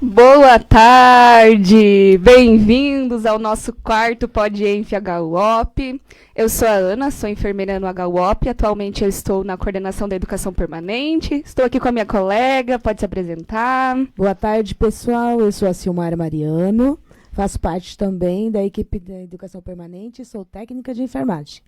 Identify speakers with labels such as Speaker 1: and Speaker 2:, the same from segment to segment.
Speaker 1: Boa tarde! Bem-vindos ao nosso quarto PodEnf HUOP. Eu sou a Ana, sou enfermeira no HUOP. Atualmente eu estou na coordenação da educação permanente. Estou aqui com a minha colega, pode se apresentar.
Speaker 2: Boa tarde, pessoal. Eu sou a Silmara Mariano. Faço parte também da equipe da educação permanente e sou técnica de enfermagem.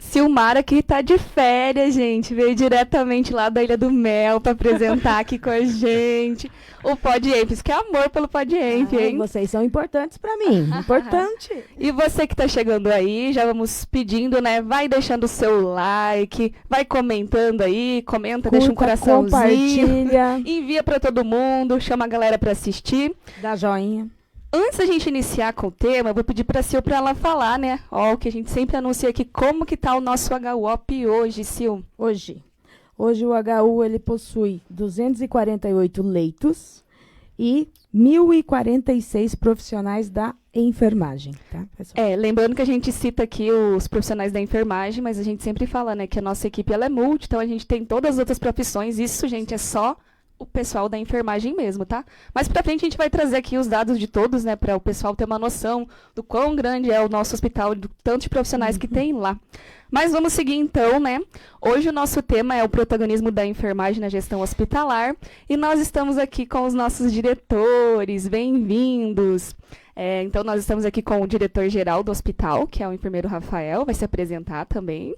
Speaker 1: Silmara, que está de férias, gente. Veio diretamente lá da Ilha do Mel para apresentar aqui com a gente o PodEnf. Isso que é amor pelo PodEnf, hein?
Speaker 2: Vocês são importantes para mim. Importante.
Speaker 1: E você que está chegando aí, já vamos pedindo, né? Vai deixando o seu like, vai comentando aí, comenta, deixa um coraçãozinho.
Speaker 2: Compartilha.
Speaker 1: Envia para todo mundo, chama a galera para assistir.
Speaker 2: Dá joinha.
Speaker 1: Antes da gente iniciar com o tema, eu vou pedir para a Sil para ela falar, né? Ó, o que a gente sempre anuncia aqui, como que tá o nosso HUOP hoje, Sil?
Speaker 2: Hoje o HU ele possui 248 leitos e 1.046 profissionais da enfermagem, tá, pessoal?
Speaker 1: Lembrando que a gente cita aqui os profissionais da enfermagem, mas a gente sempre fala, né, que a nossa equipe ela é multi, então a gente tem todas as outras profissões. Isso, gente, é só o pessoal da enfermagem mesmo, tá? Mas pra frente a gente vai trazer aqui os dados de todos, né, para o pessoal ter uma noção do quão grande é o nosso hospital, do tanto de profissionais que tem lá. Mas vamos seguir então, né? Hoje o nosso tema é o protagonismo da enfermagem na gestão hospitalar e nós estamos aqui com os nossos diretores, bem-vindos! Então nós estamos aqui com o diretor-geral do hospital, que é o enfermeiro Rafael, vai se apresentar também.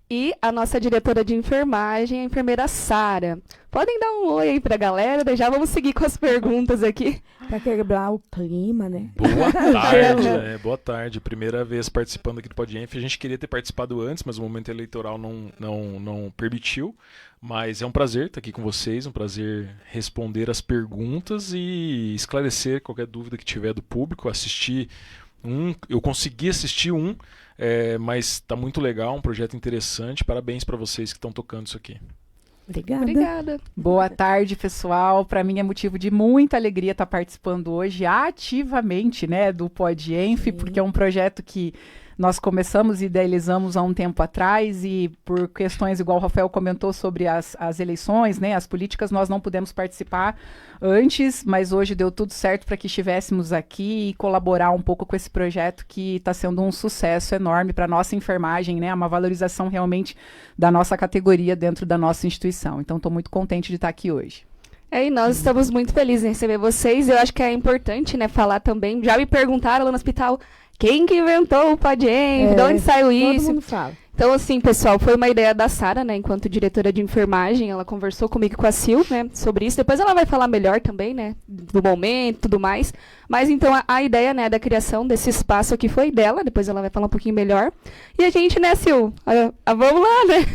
Speaker 1: E a nossa diretora de enfermagem, a enfermeira Sara. Podem dar um oi aí pra galera, já vamos seguir com as perguntas aqui.
Speaker 2: Para quebrar o clima, né?
Speaker 3: Boa tarde, boa tarde. Primeira vez participando aqui do PodEnf. A gente queria ter participado antes, mas o momento eleitoral não permitiu. Mas é um prazer estar aqui com vocês, um prazer responder as perguntas e esclarecer qualquer dúvida que tiver do público. Eu consegui assistir mas está muito legal, um projeto interessante. Parabéns para vocês que estão tocando isso aqui.
Speaker 1: Obrigada.
Speaker 4: Boa tarde, pessoal. Para mim é motivo de muita alegria estar participando hoje ativamente, né, do PodEnf, porque é um projeto que nós começamos e idealizamos há um tempo atrás e por questões, igual o Rafael comentou sobre as eleições, né, as políticas, nós não pudemos participar antes, mas hoje deu tudo certo para que estivéssemos aqui e colaborar um pouco com esse projeto que está sendo um sucesso enorme para a nossa enfermagem, né, uma valorização realmente da nossa categoria dentro da nossa instituição. Então, estou muito contente de estar aqui hoje.
Speaker 1: E nós estamos muito felizes em receber vocês. Eu acho que é importante, né, falar também. Já me perguntaram lá no hospital, quem que inventou o PodEnf? De onde saiu isso?
Speaker 2: Todo mundo fala.
Speaker 1: Então, assim, pessoal, foi uma ideia da Sara, né, enquanto diretora de enfermagem, ela conversou comigo e com a Sil, né, sobre isso. Depois ela vai falar melhor também, né, do momento e tudo mais. Mas, então, a ideia, né, da criação desse espaço aqui foi dela, depois ela vai falar um pouquinho melhor. E a gente, né, Sil, vamos lá, né?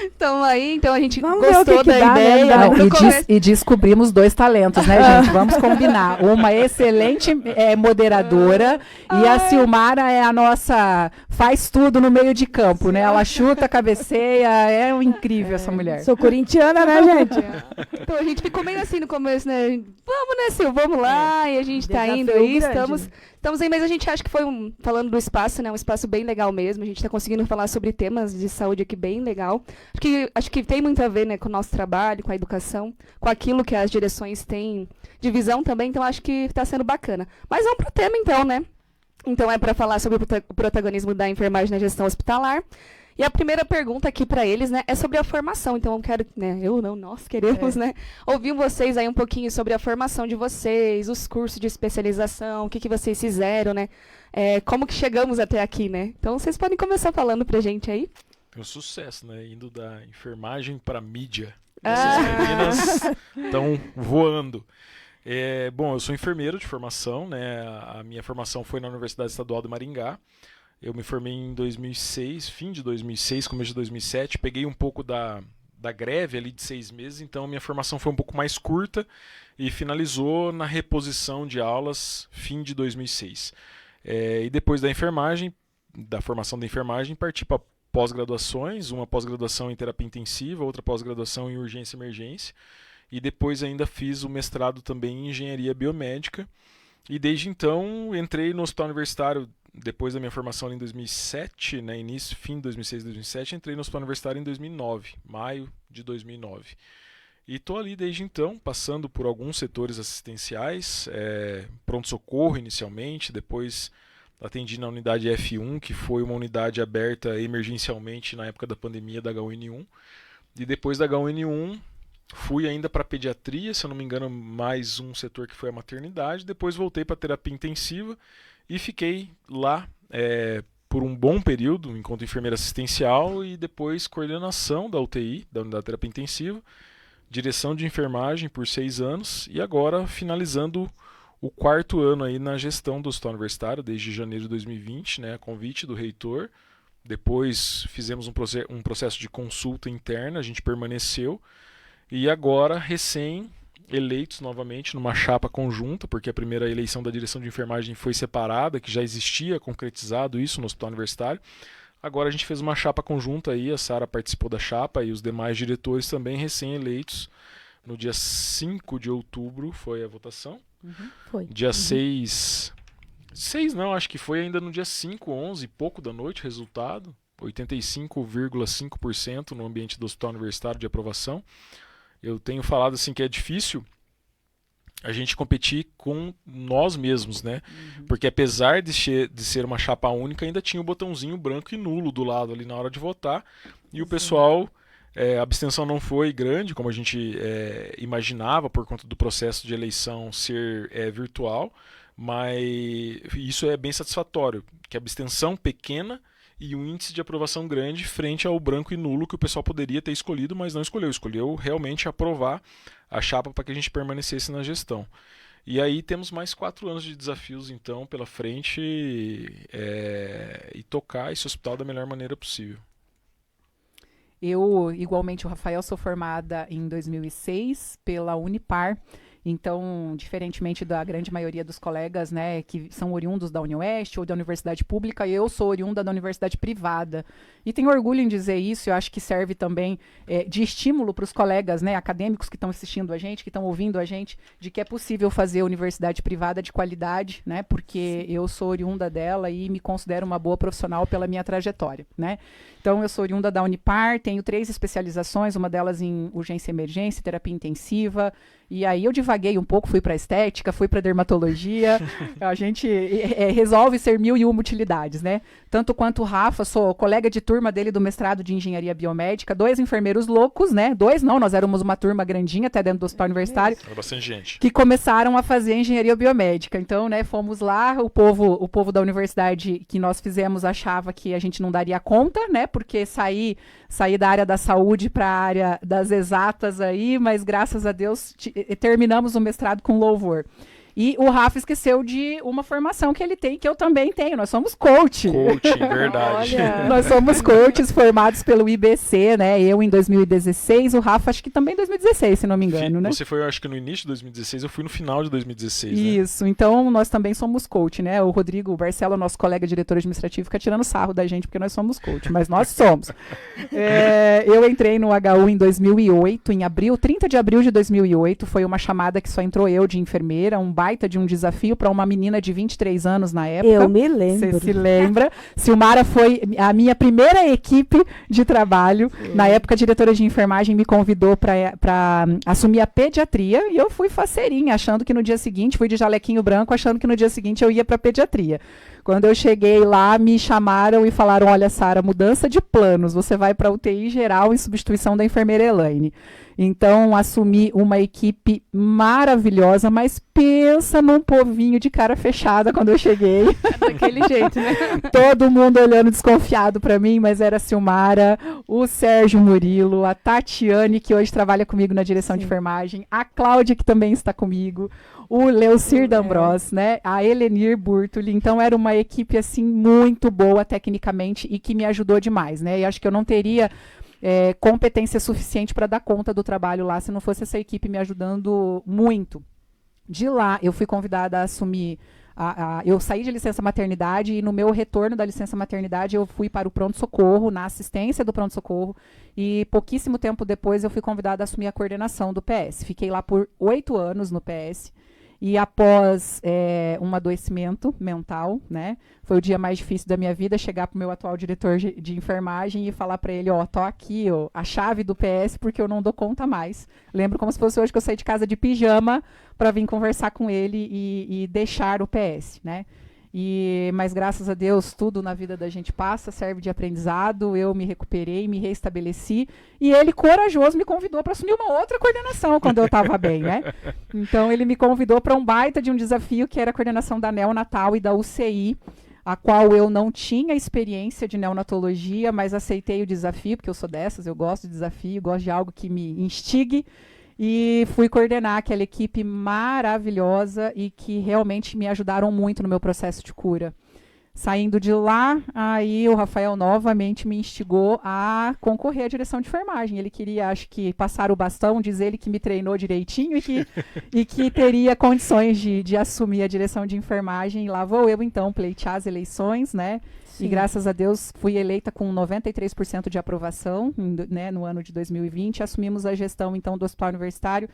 Speaker 1: Então a gente gostou da ideia.
Speaker 4: Né? E descobrimos 2 talentos, né, gente? Vamos combinar. Uma excelente moderadora e a Silmara é a nossa faz tudo no meio de campo, né? Ela chuta, cabeceia, incrível essa mulher.
Speaker 2: Sou corintiana, né, gente?
Speaker 1: Então a gente ficou meio assim no começo, né? Vamos, né, Sil? Vamos lá. E a gente tá indo aí, estamos aí, mas a gente acha que foi falando do espaço, né? Um espaço bem legal mesmo. A gente tá conseguindo falar sobre temas de saúde aqui bem legal. Acho que tem muito a ver, né, com o nosso trabalho, com a educação, com aquilo que as direções têm de visão também. Então acho que tá sendo bacana. Mas vamos pro tema então, né? Então é para falar sobre o protagonismo da enfermagem na gestão hospitalar. E a primeira pergunta aqui para eles, né, é sobre a formação. Então eu quero, né, nós queremos, né, ouvir vocês aí um pouquinho sobre a formação de vocês, os cursos de especialização, o que vocês fizeram, né, como que chegamos até aqui, né. Então vocês podem começar falando pra gente aí.
Speaker 3: Tem um sucesso, né, indo da enfermagem para mídia. Essas meninas estão voando. Bom, eu sou enfermeiro de formação, né? A minha formação foi na Universidade Estadual de Maringá. Eu me formei em 2006, fim de 2006, começo de 2007. Peguei um pouco da greve ali de 6 meses, então a minha formação foi um pouco mais curta e finalizou na reposição de aulas fim de 2006. E depois da formação da enfermagem, parti para pós-graduações, uma pós-graduação em terapia intensiva, outra pós-graduação em urgência e emergência. E depois ainda fiz o mestrado também em engenharia biomédica. E desde então entrei no hospital universitário, depois da minha formação ali em 2007, né, fim de 2006, 2007, entrei no hospital universitário em 2009, maio de 2009. E estou ali desde então, passando por alguns setores assistenciais, pronto-socorro inicialmente, depois atendi na unidade F1, que foi uma unidade aberta emergencialmente na época da pandemia da H1N1. E depois da H1N1, fui ainda para pediatria, se eu não me engano, mais um setor que foi a maternidade. Depois voltei para terapia intensiva e fiquei lá por um bom período, enquanto enfermeira assistencial, e depois coordenação da UTI, da unidade de terapia intensiva, direção de enfermagem por 6 anos, e agora finalizando o 4º ano aí na gestão do hospital universitário, desde janeiro de 2020, né, a convite do reitor. Depois fizemos um processo de consulta interna, a gente permaneceu, e agora recém-eleitos novamente numa chapa conjunta, porque a primeira eleição da direção de enfermagem foi separada, que já existia concretizado isso no hospital universitário. Agora a gente fez uma chapa conjunta aí, a Sara participou da chapa e os demais diretores também recém-eleitos. No dia 5 de outubro foi a votação.
Speaker 2: Foi.
Speaker 3: Dia 6 não, acho que foi ainda no dia 5, 11 e pouco da noite o resultado. 85,5% no ambiente do hospital universitário de aprovação. Eu tenho falado assim que é difícil a gente competir com nós mesmos, né? Porque apesar de ser uma chapa única, ainda tinha o botãozinho branco e nulo do lado ali na hora de votar. E o pessoal, a abstenção não foi grande, como a gente imaginava, por conta do processo de eleição ser virtual, mas isso é bem satisfatório, que a abstenção pequena e um índice de aprovação grande frente ao branco e nulo que o pessoal poderia ter escolhido, mas não escolheu. Escolheu realmente aprovar a chapa para que a gente permanecesse na gestão. E aí temos mais 4 anos de desafios, então, pela frente e tocar esse hospital da melhor maneira possível.
Speaker 4: Eu, igualmente o Rafael, sou formada em 2006 pela Unipar. Então, diferentemente da grande maioria dos colegas, né, que são oriundos da UniOeste ou da universidade pública, eu sou oriunda da universidade privada. E tenho orgulho em dizer isso, eu acho que serve também de estímulo para os colegas, né, acadêmicos que estão assistindo a gente, que estão ouvindo a gente, de que é possível fazer universidade privada de qualidade, né, porque eu sou oriunda dela e me considero uma boa profissional pela minha trajetória, né. Então, eu sou oriunda da Unipar, tenho 3 especializações, uma delas em urgência e emergência, terapia intensiva. E aí eu divaguei um pouco, fui para estética, fui para dermatologia. A gente resolve ser 1001 utilidades, né? Tanto quanto o Rafa, sou colega de turma dele do mestrado de engenharia biomédica, 2 enfermeiros loucos, né? 2 não, nós éramos uma turma grandinha até dentro do hospital universitário.
Speaker 3: Era bastante gente.
Speaker 4: Que começaram a fazer engenharia biomédica. Então, né, fomos lá, o povo da universidade que nós fizemos achava que a gente não daria conta, né? Porque sair da área da saúde para a área das exatas aí, mas graças a Deus terminamos o mestrado com louvor. E o Rafa esqueceu de uma formação que ele tem, que eu também tenho. Nós somos coach.
Speaker 3: Coaching, verdade.
Speaker 4: Olha, nós somos coaches formados pelo IBC, né? Eu em 2016, o Rafa acho que também em 2016, se não me engano, né?
Speaker 3: Você foi, acho que no início de 2016, eu fui no final de 2016,
Speaker 4: Isso, né? Então nós também somos coach, né? O Rodrigo Barcelo, nosso colega diretor administrativo, fica tirando sarro da gente porque nós somos coach, mas nós somos. Eu entrei no HU em 2008, em abril, 30 de abril de 2008, foi uma chamada que só entrou eu de enfermeira, um baita de um desafio para uma menina de 23 anos na época.
Speaker 2: Eu me lembro.
Speaker 4: Você se lembra? Silmara foi a minha primeira equipe de trabalho. Sim. Na época, a diretora de enfermagem me convidou para assumir a pediatria e eu fui faceirinha, achando que no dia seguinte, fui de jalequinho branco, achando que no dia seguinte eu ia para pediatria. Quando eu cheguei lá, me chamaram e falaram, olha, Sara, mudança de planos, você vai para UTI geral em substituição da enfermeira Elaine. Então, assumi uma equipe maravilhosa, mas pensa num povinho de cara fechada quando eu cheguei.
Speaker 1: Daquele jeito, né?
Speaker 4: Todo mundo olhando desconfiado para mim, mas era a Silmara, o Sérgio Murilo, a Tatiane, que hoje trabalha comigo na direção de enfermagem, a Cláudia, que também está comigo, o Leocir D'Ambros, né? A Helenir Burtuli. Então, era uma equipe, assim, muito boa tecnicamente e que me ajudou demais, né? E acho que eu não teria competência suficiente para dar conta do trabalho lá se não fosse essa equipe me ajudando muito. De lá, eu fui convidada a assumir... eu saí de licença maternidade e no meu retorno da licença maternidade eu fui para o pronto-socorro, na assistência do pronto-socorro, e pouquíssimo tempo depois eu fui convidada a assumir a coordenação do PS. Fiquei lá por 8 anos no PS. E após um adoecimento mental, né? Foi o dia mais difícil da minha vida, chegar pro meu atual diretor de enfermagem e falar para ele, tô aqui, a chave do PS, porque eu não dou conta mais. Lembro como se fosse hoje que eu saí de casa de pijama para vir conversar com ele e deixar o PS, né? Mas graças a Deus tudo na vida da gente passa, serve de aprendizado, eu me recuperei, me reestabeleci e ele corajoso me convidou para assumir uma outra coordenação quando eu estava bem, né? Então ele me convidou para um baita de um desafio que era a coordenação da neonatal e da UCI, a qual eu não tinha experiência de neonatologia, mas aceitei o desafio, porque eu sou dessas, eu gosto de desafio, gosto de algo que me instigue. E fui coordenar aquela equipe maravilhosa e que realmente me ajudaram muito no meu processo de cura. Saindo de lá, aí o Rafael novamente me instigou a concorrer à direção de enfermagem. Ele queria, acho que, passar o bastão, diz ele que me treinou direitinho e que teria condições de assumir a direção de enfermagem. E lá vou eu, então, pleitear as eleições, né? Sim. E graças a Deus fui eleita com 93% de aprovação, né, no ano de 2020. Assumimos a gestão, então, do Hospital Universitário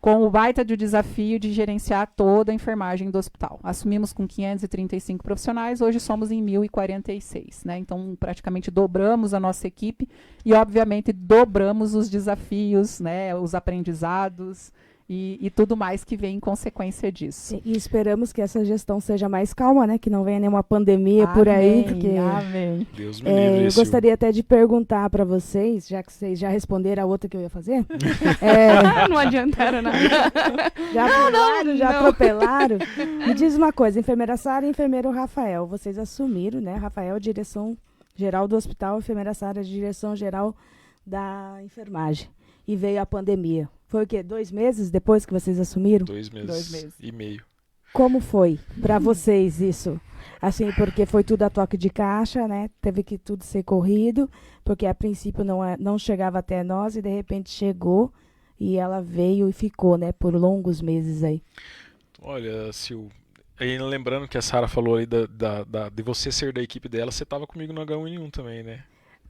Speaker 4: com o baita do desafio de gerenciar toda a enfermagem do hospital. Assumimos com 535 profissionais, hoje somos em 1.046, né? Então, praticamente dobramos a nossa equipe e, obviamente, dobramos os desafios, né, os aprendizados e tudo mais que vem em consequência disso.
Speaker 2: E esperamos que essa gestão seja mais calma, né? Que não venha nenhuma pandemia por aí. Porque,
Speaker 4: amém.
Speaker 3: Deus me livre,
Speaker 2: eu gostaria até de perguntar para vocês, já que vocês já responderam a outra que eu ia fazer.
Speaker 1: Não adiantaram nada.
Speaker 2: Já atropelaram. Me diz uma coisa, enfermeira Sara e enfermeiro Rafael, vocês assumiram, né? Rafael, direção geral do hospital, enfermeira Sara, direção geral da enfermagem. E veio a pandemia. Foi o quê? 2 meses depois que vocês assumiram?
Speaker 3: 2 meses.
Speaker 4: 2 meses
Speaker 3: e meio.
Speaker 2: Como foi para vocês isso? Assim, porque foi tudo a toque de caixa, né? Teve que tudo ser corrido, porque a princípio não chegava até nós e de repente chegou e ela veio e ficou, né? Por longos meses aí.
Speaker 3: Olha, Sil, aí lembrando que a Sara falou aí de você ser da equipe dela, você estava comigo no H1N1 também, né?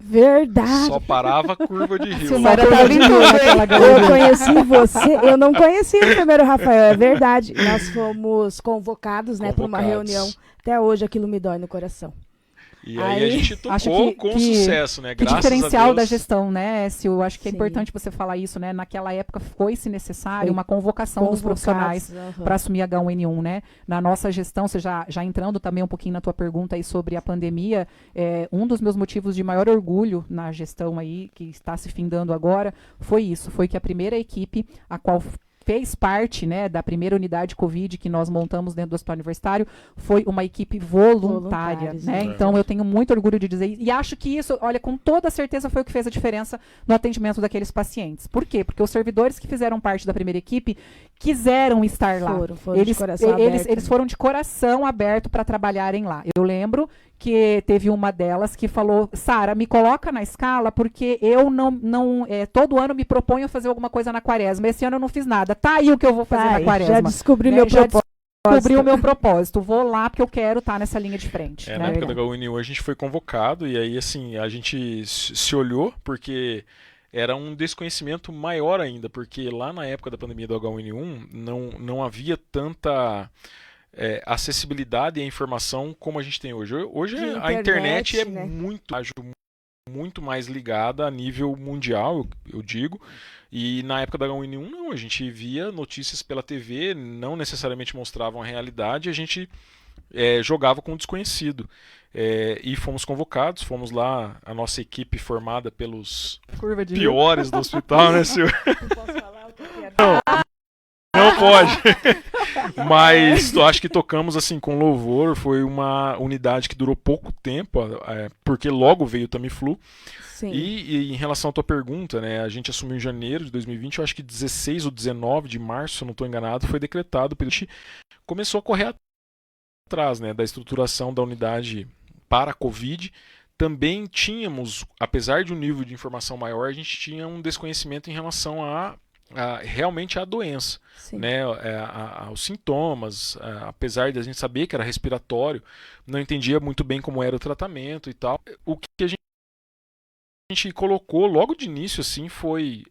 Speaker 2: Verdade.
Speaker 3: Só parava a curva de rio.
Speaker 2: Eu conheci você, eu não conheci o enfermeiro Rafael, é verdade. Nós fomos convocados, né, para uma reunião. Até hoje aquilo me dói no coração.
Speaker 3: E aí a gente tocou com sucesso, né?
Speaker 4: Que
Speaker 3: Graças
Speaker 4: diferencial
Speaker 3: a Deus.
Speaker 4: da gestão, né, Sil? Eu acho que é
Speaker 2: Sim.
Speaker 4: importante você falar isso, né? Naquela época foi-se necessário uma convocação dos profissionais para assumir H1N1, né? Na nossa gestão, você já entrando também um pouquinho na tua pergunta aí sobre a pandemia, um dos meus motivos de maior orgulho na gestão aí, que está se findando agora, foi isso. Foi que a primeira equipe, a qual fez parte, né, da primeira unidade Covid que nós montamos dentro do Hospital Universitário, foi uma equipe voluntária, né? Então eu tenho muito orgulho de dizer isso. E acho que isso, olha, com toda certeza foi o que fez a diferença no atendimento daqueles pacientes. Por quê? Porque os servidores que fizeram parte da primeira equipe quiseram estar lá. Eles foram de coração aberto para trabalharem lá. Eu lembro que teve uma delas que falou: Sara, me coloca na escala porque eu não todo ano me proponho a fazer alguma coisa na quaresma. Esse ano eu não fiz nada. Tá aí o que eu vou fazer na quaresma.
Speaker 2: Já descobri meu propósito.
Speaker 4: Descobri o meu propósito. Vou lá porque eu quero estar nessa linha de frente.
Speaker 3: Na época da H1N1 a gente foi convocado e aí assim, a gente se olhou porque era um desconhecimento maior ainda, porque lá na época da pandemia do H1N1 não havia tanta acessibilidade à informação como a gente tem hoje. Hoje a internet é, né, muito ágil, muito mais ligada a nível mundial, eu digo. E na época da H1N1 não, a gente via notícias pela TV, não necessariamente mostravam a realidade, a gente jogava com o desconhecido. E fomos convocados, fomos lá, a nossa equipe formada pelos piores do hospital, né, Silvio?
Speaker 2: Não posso falar o que é.
Speaker 3: Não pode. Mas eu acho que tocamos assim com louvor. Foi uma unidade que durou pouco tempo, porque logo veio o Tamiflu.
Speaker 2: Sim.
Speaker 3: E em relação à tua pergunta, né, a gente assumiu em janeiro de 2020, eu acho que 16 ou 19 de março, se eu não estou enganado, foi decretado. A gente começou a correr atrás, né, da estruturação da unidade para a Covid. Também tínhamos, apesar de um nível de informação maior, a gente tinha um desconhecimento em relação realmente a doença, né, aos sintomas, apesar de a gente saber que era respiratório, não entendia muito bem como era o tratamento e tal. O que a gente colocou logo de início assim foi,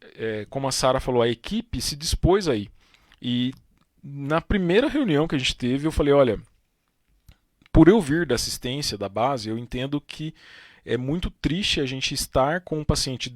Speaker 3: como a Sara falou, a equipe se dispôs aí. E na primeira reunião que a gente teve, eu falei, olha, por eu vir da assistência, da base, eu entendo que é muito triste a gente estar com um paciente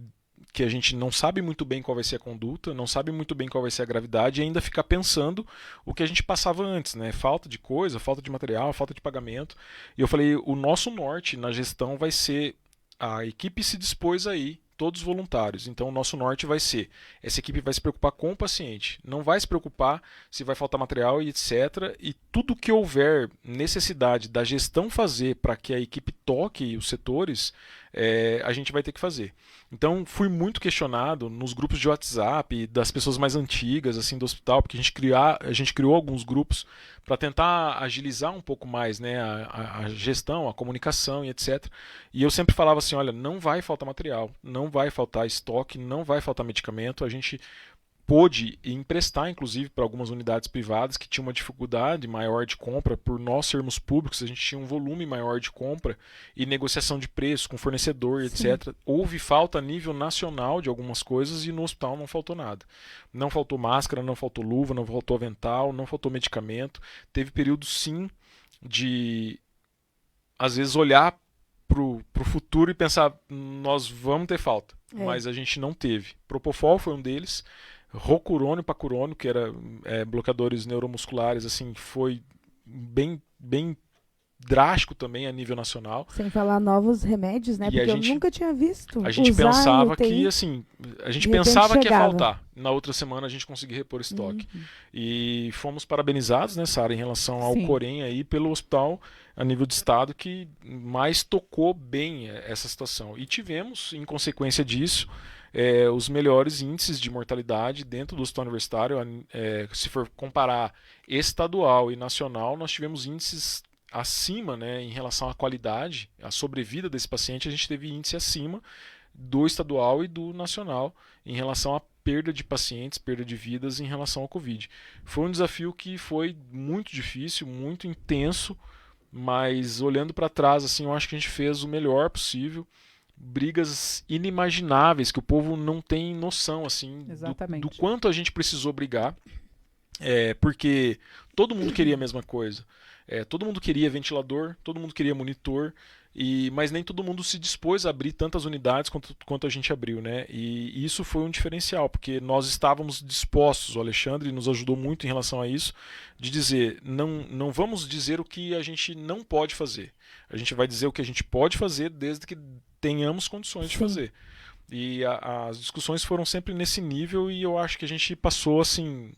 Speaker 3: que a gente não sabe muito bem qual vai ser a conduta, não sabe muito bem qual vai ser a gravidade e ainda ficar pensando o que a gente passava antes, né? Falta de coisa, falta de material, falta de pagamento. E eu falei, o nosso norte na gestão vai ser, a equipe se dispôs aí, todos voluntários. Então o nosso norte vai ser, essa equipe vai se preocupar com o paciente, não vai se preocupar se vai faltar material e etc. E tudo que houver necessidade da gestão fazer para que a equipe toque os setores, a gente vai ter que fazer. Então fui muito questionado nos grupos de WhatsApp das pessoas mais antigas assim do hospital, porque a gente criou alguns grupos para tentar agilizar um pouco mais, né, a gestão, a comunicação e etc. E eu sempre falava assim, olha, não vai faltar material, não vai faltar estoque, não vai faltar medicamento. A gente pôde emprestar, inclusive, para algumas unidades privadas que tinham uma dificuldade maior de compra, por nós sermos públicos, a gente tinha um volume maior de compra e negociação de preço com fornecedor, etc. Houve falta a nível nacional de algumas coisas e no hospital não faltou nada. Não faltou máscara, não faltou luva, não faltou avental, não faltou medicamento. Teve período, sim, de, às vezes, olhar para o futuro e pensar, nós vamos ter falta, mas a gente não teve. Propofol foi um deles. Rocurônio, pacurônio, que era bloqueadores neuromusculares, assim, foi bem drástico também a nível nacional.
Speaker 2: Sem falar novos remédios, né?
Speaker 3: E
Speaker 2: porque eu nunca tinha visto.
Speaker 3: A gente pensava que, assim, ia faltar. Na outra semana a gente conseguia repor estoque. E fomos parabenizados, né, Sara, em relação ao Corém aí, pelo hospital a nível de estado que mais tocou bem essa situação. E tivemos, em consequência disso, os melhores índices de mortalidade dentro do hospital universitário. Se for comparar estadual e nacional, nós tivemos índices acima, né, em relação à qualidade, a sobrevida desse paciente, a gente teve índice acima do estadual e do nacional em relação à perda de pacientes, perda de vidas em relação ao Covid. Foi um desafio que foi muito difícil, muito intenso, mas olhando para trás, assim, eu acho que a gente fez o melhor possível. Brigas inimagináveis que o povo não tem noção, assim, do quanto a gente precisou brigar, porque todo mundo queria a mesma coisa. Todo mundo queria ventilador, todo mundo queria monitor, mas nem todo mundo se dispôs a abrir tantas unidades quanto a gente abriu, né? E isso foi um diferencial, porque nós estávamos dispostos, o Alexandre nos ajudou muito em relação a isso, de dizer, não vamos dizer o que a gente não pode fazer. A gente vai dizer o que a gente pode fazer desde que tenhamos condições de fazer. E as discussões foram sempre nesse nível e eu acho que a gente passou, assim,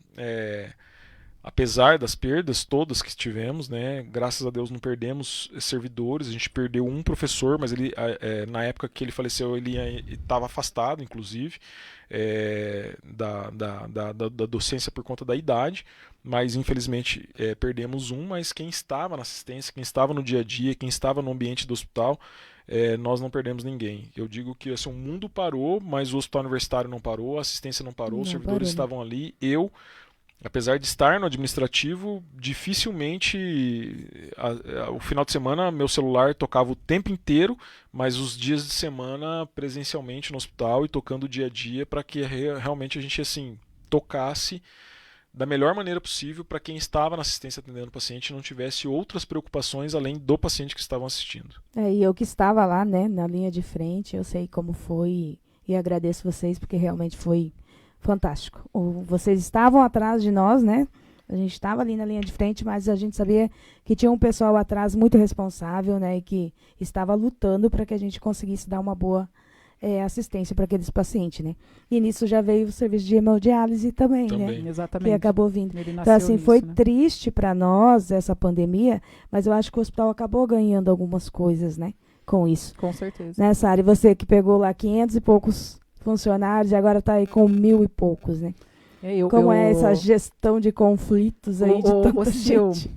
Speaker 3: apesar das perdas todas que tivemos, né, graças a Deus não perdemos servidores. A gente perdeu um professor, mas ele, na época que ele faleceu, ele estava afastado, inclusive, da docência por conta da idade, mas infelizmente perdemos um. Mas quem estava na assistência, quem estava no dia a dia, quem estava no ambiente do hospital, nós não perdemos ninguém. Eu digo que assim, o mundo parou, mas o hospital universitário não parou, a assistência não parou, os servidores estavam ali. Apesar de estar no administrativo, dificilmente o final de semana meu celular tocava o tempo inteiro, mas os dias de semana presencialmente no hospital e tocando o dia a dia para que realmente a gente assim tocasse da melhor maneira possível para quem estava na assistência atendendo o paciente e não tivesse outras preocupações além do paciente que estavam assistindo.
Speaker 2: E eu que estava lá, né, na linha de frente, eu sei como foi e agradeço vocês porque realmente foi fantástico. Vocês estavam atrás de nós, né? A gente estava ali na linha de frente, mas a gente sabia que tinha um pessoal atrás muito responsável, né? E que estava lutando para que a gente conseguisse dar uma boa assistência para aqueles pacientes, né? E nisso já veio o serviço de hemodiálise também, né?
Speaker 4: Exatamente.
Speaker 2: Que acabou vindo. Então, assim, foi triste para nós essa pandemia, mas eu acho que o hospital acabou ganhando algumas coisas, né? Com isso.
Speaker 4: Com certeza.
Speaker 2: Né, Sara? E você que pegou lá 500 e poucos funcionários e agora está aí com 1.000 e poucos, né? Como é essa gestão de conflitos aí de tanta gente?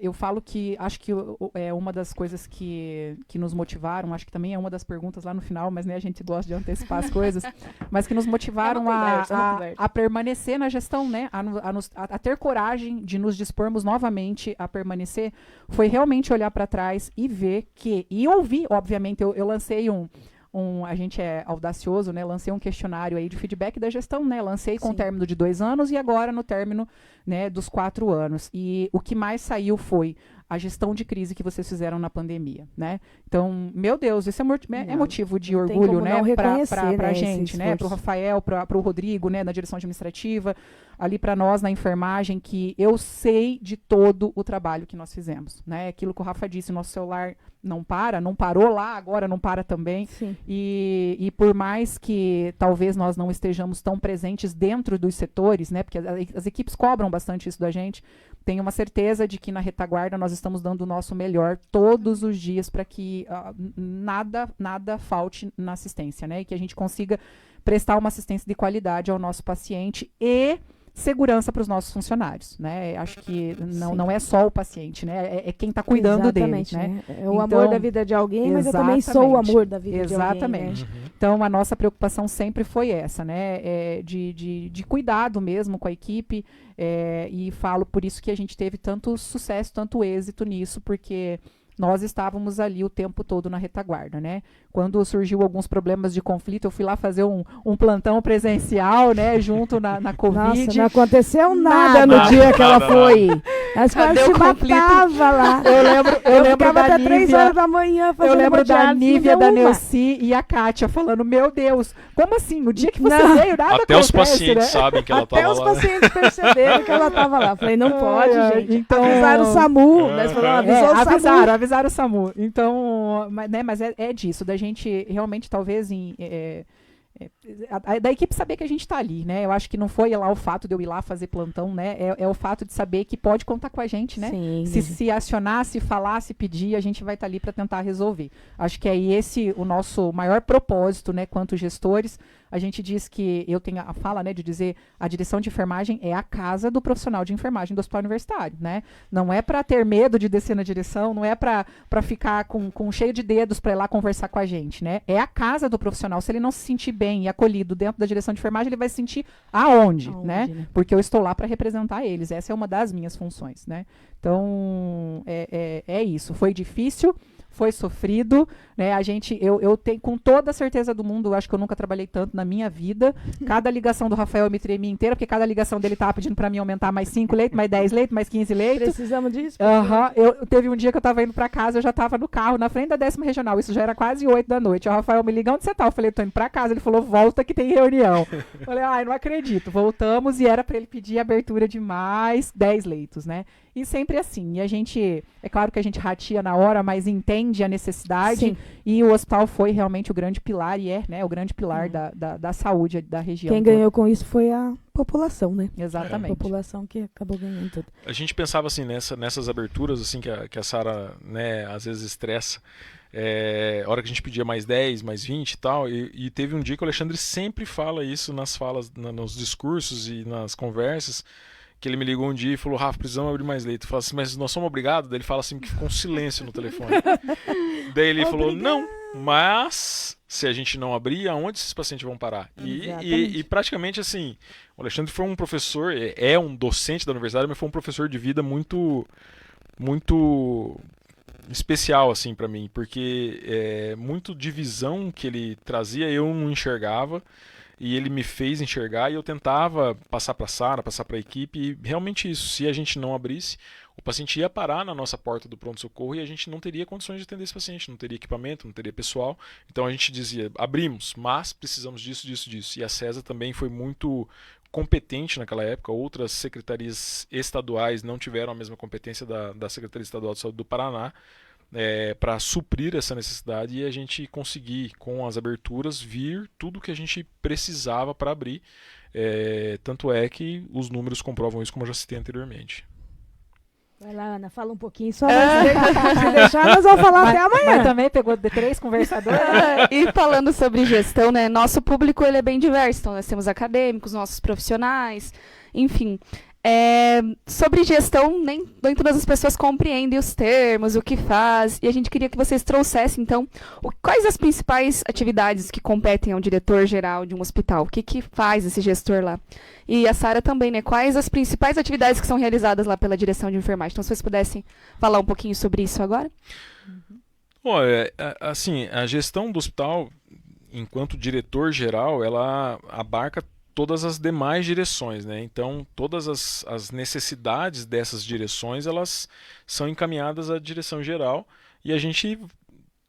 Speaker 4: Eu falo que acho que uma das coisas que nos motivaram, acho que também é uma das perguntas lá no final, mas né, a gente gosta de antecipar as coisas, mas que nos motivaram a permanecer na gestão, né? A ter coragem de nos dispormos novamente a permanecer, foi realmente olhar para trás e ver e ouvir, obviamente, eu lancei a gente é audacioso, né? Lancei um questionário aí de feedback da gestão, né? Lancei com o término de 2 anos e agora no término, né, dos 4 anos. E o que mais saiu foi a gestão de crise que vocês fizeram na pandemia, né? Então, meu Deus, isso é motivo de orgulho, né? Pra gente, né? Pro Rafael, pro Rodrigo, né? Na direção administrativa, ali para nós na enfermagem, que eu sei de todo o trabalho que nós fizemos, né? Aquilo que o Rafa disse, nosso celular não parou lá, agora não para também. E por mais que talvez nós não estejamos tão presentes dentro dos setores, né? Porque as equipes cobram bastante isso da gente, tenho uma certeza de que na retaguarda nós estamos dando o nosso melhor todos os dias para que nada falte na assistência, né? E que a gente consiga prestar uma assistência de qualidade ao nosso paciente e segurança para os nossos funcionários, né? Acho que não é só o paciente, né? É quem está cuidando deles, né?
Speaker 2: É o amor da vida de alguém, mas eu também sou o amor da vida de alguém.
Speaker 4: Exatamente. Né? Então, a nossa preocupação sempre foi essa, né? De cuidado mesmo com a equipe, e falo por isso que a gente teve tanto sucesso, tanto êxito nisso, porque nós estávamos ali o tempo todo na retaguarda, né? Quando surgiu alguns problemas de conflito, eu fui lá fazer um plantão presencial, né? Junto na Covid.
Speaker 2: Nossa, não aconteceu nada no dia que ela foi. As quase se matava lá.
Speaker 4: Eu lembro da
Speaker 2: até
Speaker 4: Nívia,
Speaker 2: 3 horas da manhã fazendo
Speaker 4: eu lembro da Nívia, da
Speaker 2: Neuci
Speaker 4: Neuci e a Kátia falando, meu Deus, como assim? O dia que você veio, nada
Speaker 3: até
Speaker 4: acontece,
Speaker 3: os pacientes,
Speaker 4: né?
Speaker 3: sabem que ela estava lá.
Speaker 2: Até os pacientes perceberam que ela estava lá. Falei, não pode, gente.
Speaker 4: Então,
Speaker 2: avisaram o SAMU. Nós falamos,
Speaker 4: avisaram o SAMU. Então, mas é disso, da gente realmente talvez da equipe saber que a gente está ali, né? Eu acho que não foi lá o fato de eu ir lá fazer plantão, né? É o fato de saber que pode contar com a gente, né?
Speaker 2: Sim.
Speaker 4: Se acionar, se falar, se pedir, a gente vai estar ali para tentar resolver. Acho que é esse o nosso maior propósito, né? Quanto gestores, a gente diz que eu tenho a fala, né? De dizer a direção de enfermagem é a casa do profissional de enfermagem do hospital universitário, né? Não é para ter medo de descer na direção, não é para ficar com cheio de dedos para ir lá conversar com a gente, né? É a casa do profissional. Se ele não se sentir bem e acolhido dentro da direção de enfermagem, ele vai se sentir aonde, né? Porque eu estou lá para representar eles. Essa é uma das minhas funções, né? Então, é isso. Foi difícil, foi sofrido, né? Eu tenho com toda a certeza do mundo, acho que eu nunca trabalhei tanto na minha vida. Cada ligação do Rafael eu me tremi inteira, porque cada ligação dele tava pedindo para mim aumentar mais 5 leitos, mais 10 leitos, mais 15 leitos.
Speaker 2: Precisamos disso?
Speaker 4: Teve um dia que eu tava indo para casa, eu já tava no carro, na frente da 10ª regional, isso já era quase 8 da noite. O Rafael me liga, onde você tá? Eu falei, tô indo para casa. Ele falou, volta que tem reunião. Falei, não acredito. Voltamos e era para ele pedir abertura de mais 10 leitos, né? E sempre assim. E a gente, é claro que a gente ratia na hora, mas entende a necessidade.
Speaker 2: Sim.
Speaker 4: E o hospital foi realmente o grande pilar, e né, o grande pilar da saúde da região.
Speaker 2: Quem ganhou com isso foi a população, né?
Speaker 4: Exatamente.
Speaker 2: A população que acabou ganhando tudo.
Speaker 3: A gente pensava assim, nessas aberturas assim que a Sara, né, às vezes estressa. A hora que a gente pedia mais 10, mais 20 e tal, e teve um dia que o Alexandre sempre fala isso nas falas, nos discursos e nas conversas, que ele me ligou um dia e falou, Rafa, precisamos abrir mais leito. Eu falei assim, mas nós somos obrigados? Daí ele fala assim, que ficou um silêncio no telefone. Daí ele falou, não, mas se a gente não abrir, aonde esses pacientes vão parar? E praticamente assim, o Alexandre foi um professor, é um docente da universidade, mas foi um professor de vida muito, muito especial assim para mim, porque muito de visão que ele trazia eu não enxergava, e ele me fez enxergar, e eu tentava passar para a Sara, passar para a equipe, e realmente isso, se a gente não abrisse, o paciente ia parar na nossa porta do pronto-socorro e a gente não teria condições de atender esse paciente, não teria equipamento, não teria pessoal. Então a gente dizia, abrimos, mas precisamos disso, disso, disso. E a CESA também foi muito competente naquela época, outras secretarias estaduais não tiveram a mesma competência da Secretaria Estadual de Saúde do Paraná, para suprir essa necessidade, e a gente conseguir, com as aberturas, vir tudo que a gente precisava para abrir. Tanto é que os números comprovam isso, como eu já citei anteriormente.
Speaker 2: Vai lá, Ana, fala um pouquinho só. Se deixar, nós vamos falar até amanhã.
Speaker 4: Mas também pegou 3 conversadores.
Speaker 1: E falando sobre gestão, né? Nosso público ele é bem diverso. Então, nós temos acadêmicos, nossos profissionais, enfim. Sobre gestão, nem todas as pessoas compreendem os termos, o que faz, e a gente queria que vocês trouxessem, então, quais as principais atividades que competem ao diretor-geral de um hospital? O que faz esse gestor lá? E a Sara também, né? Quais as principais atividades que são realizadas lá pela direção de enfermagem? Então, se vocês pudessem falar um pouquinho sobre isso agora.
Speaker 3: Olha, assim, a gestão do hospital, enquanto diretor-geral, ela abarca todas as demais direções, né? Então, todas as necessidades dessas direções, elas são encaminhadas à direção geral e a gente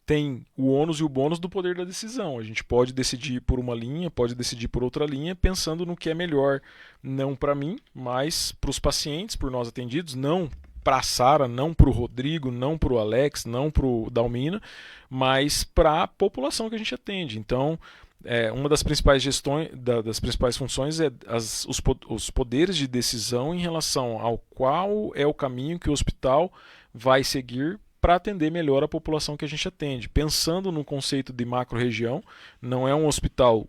Speaker 3: tem o ônus e o bônus do poder da decisão. A gente pode decidir por uma linha, pode decidir por outra linha, pensando no que é melhor, não para mim, mas para os pacientes, por nós atendidos, não para a Sara, não para o Rodrigo, não para o Alex, não para o Dalmina, mas para a população que a gente atende. Então, uma das principais das principais funções é os poderes de decisão em relação ao qual é o caminho que o hospital vai seguir para atender melhor a população que a gente atende. Pensando no conceito de macro-região, não é um hospital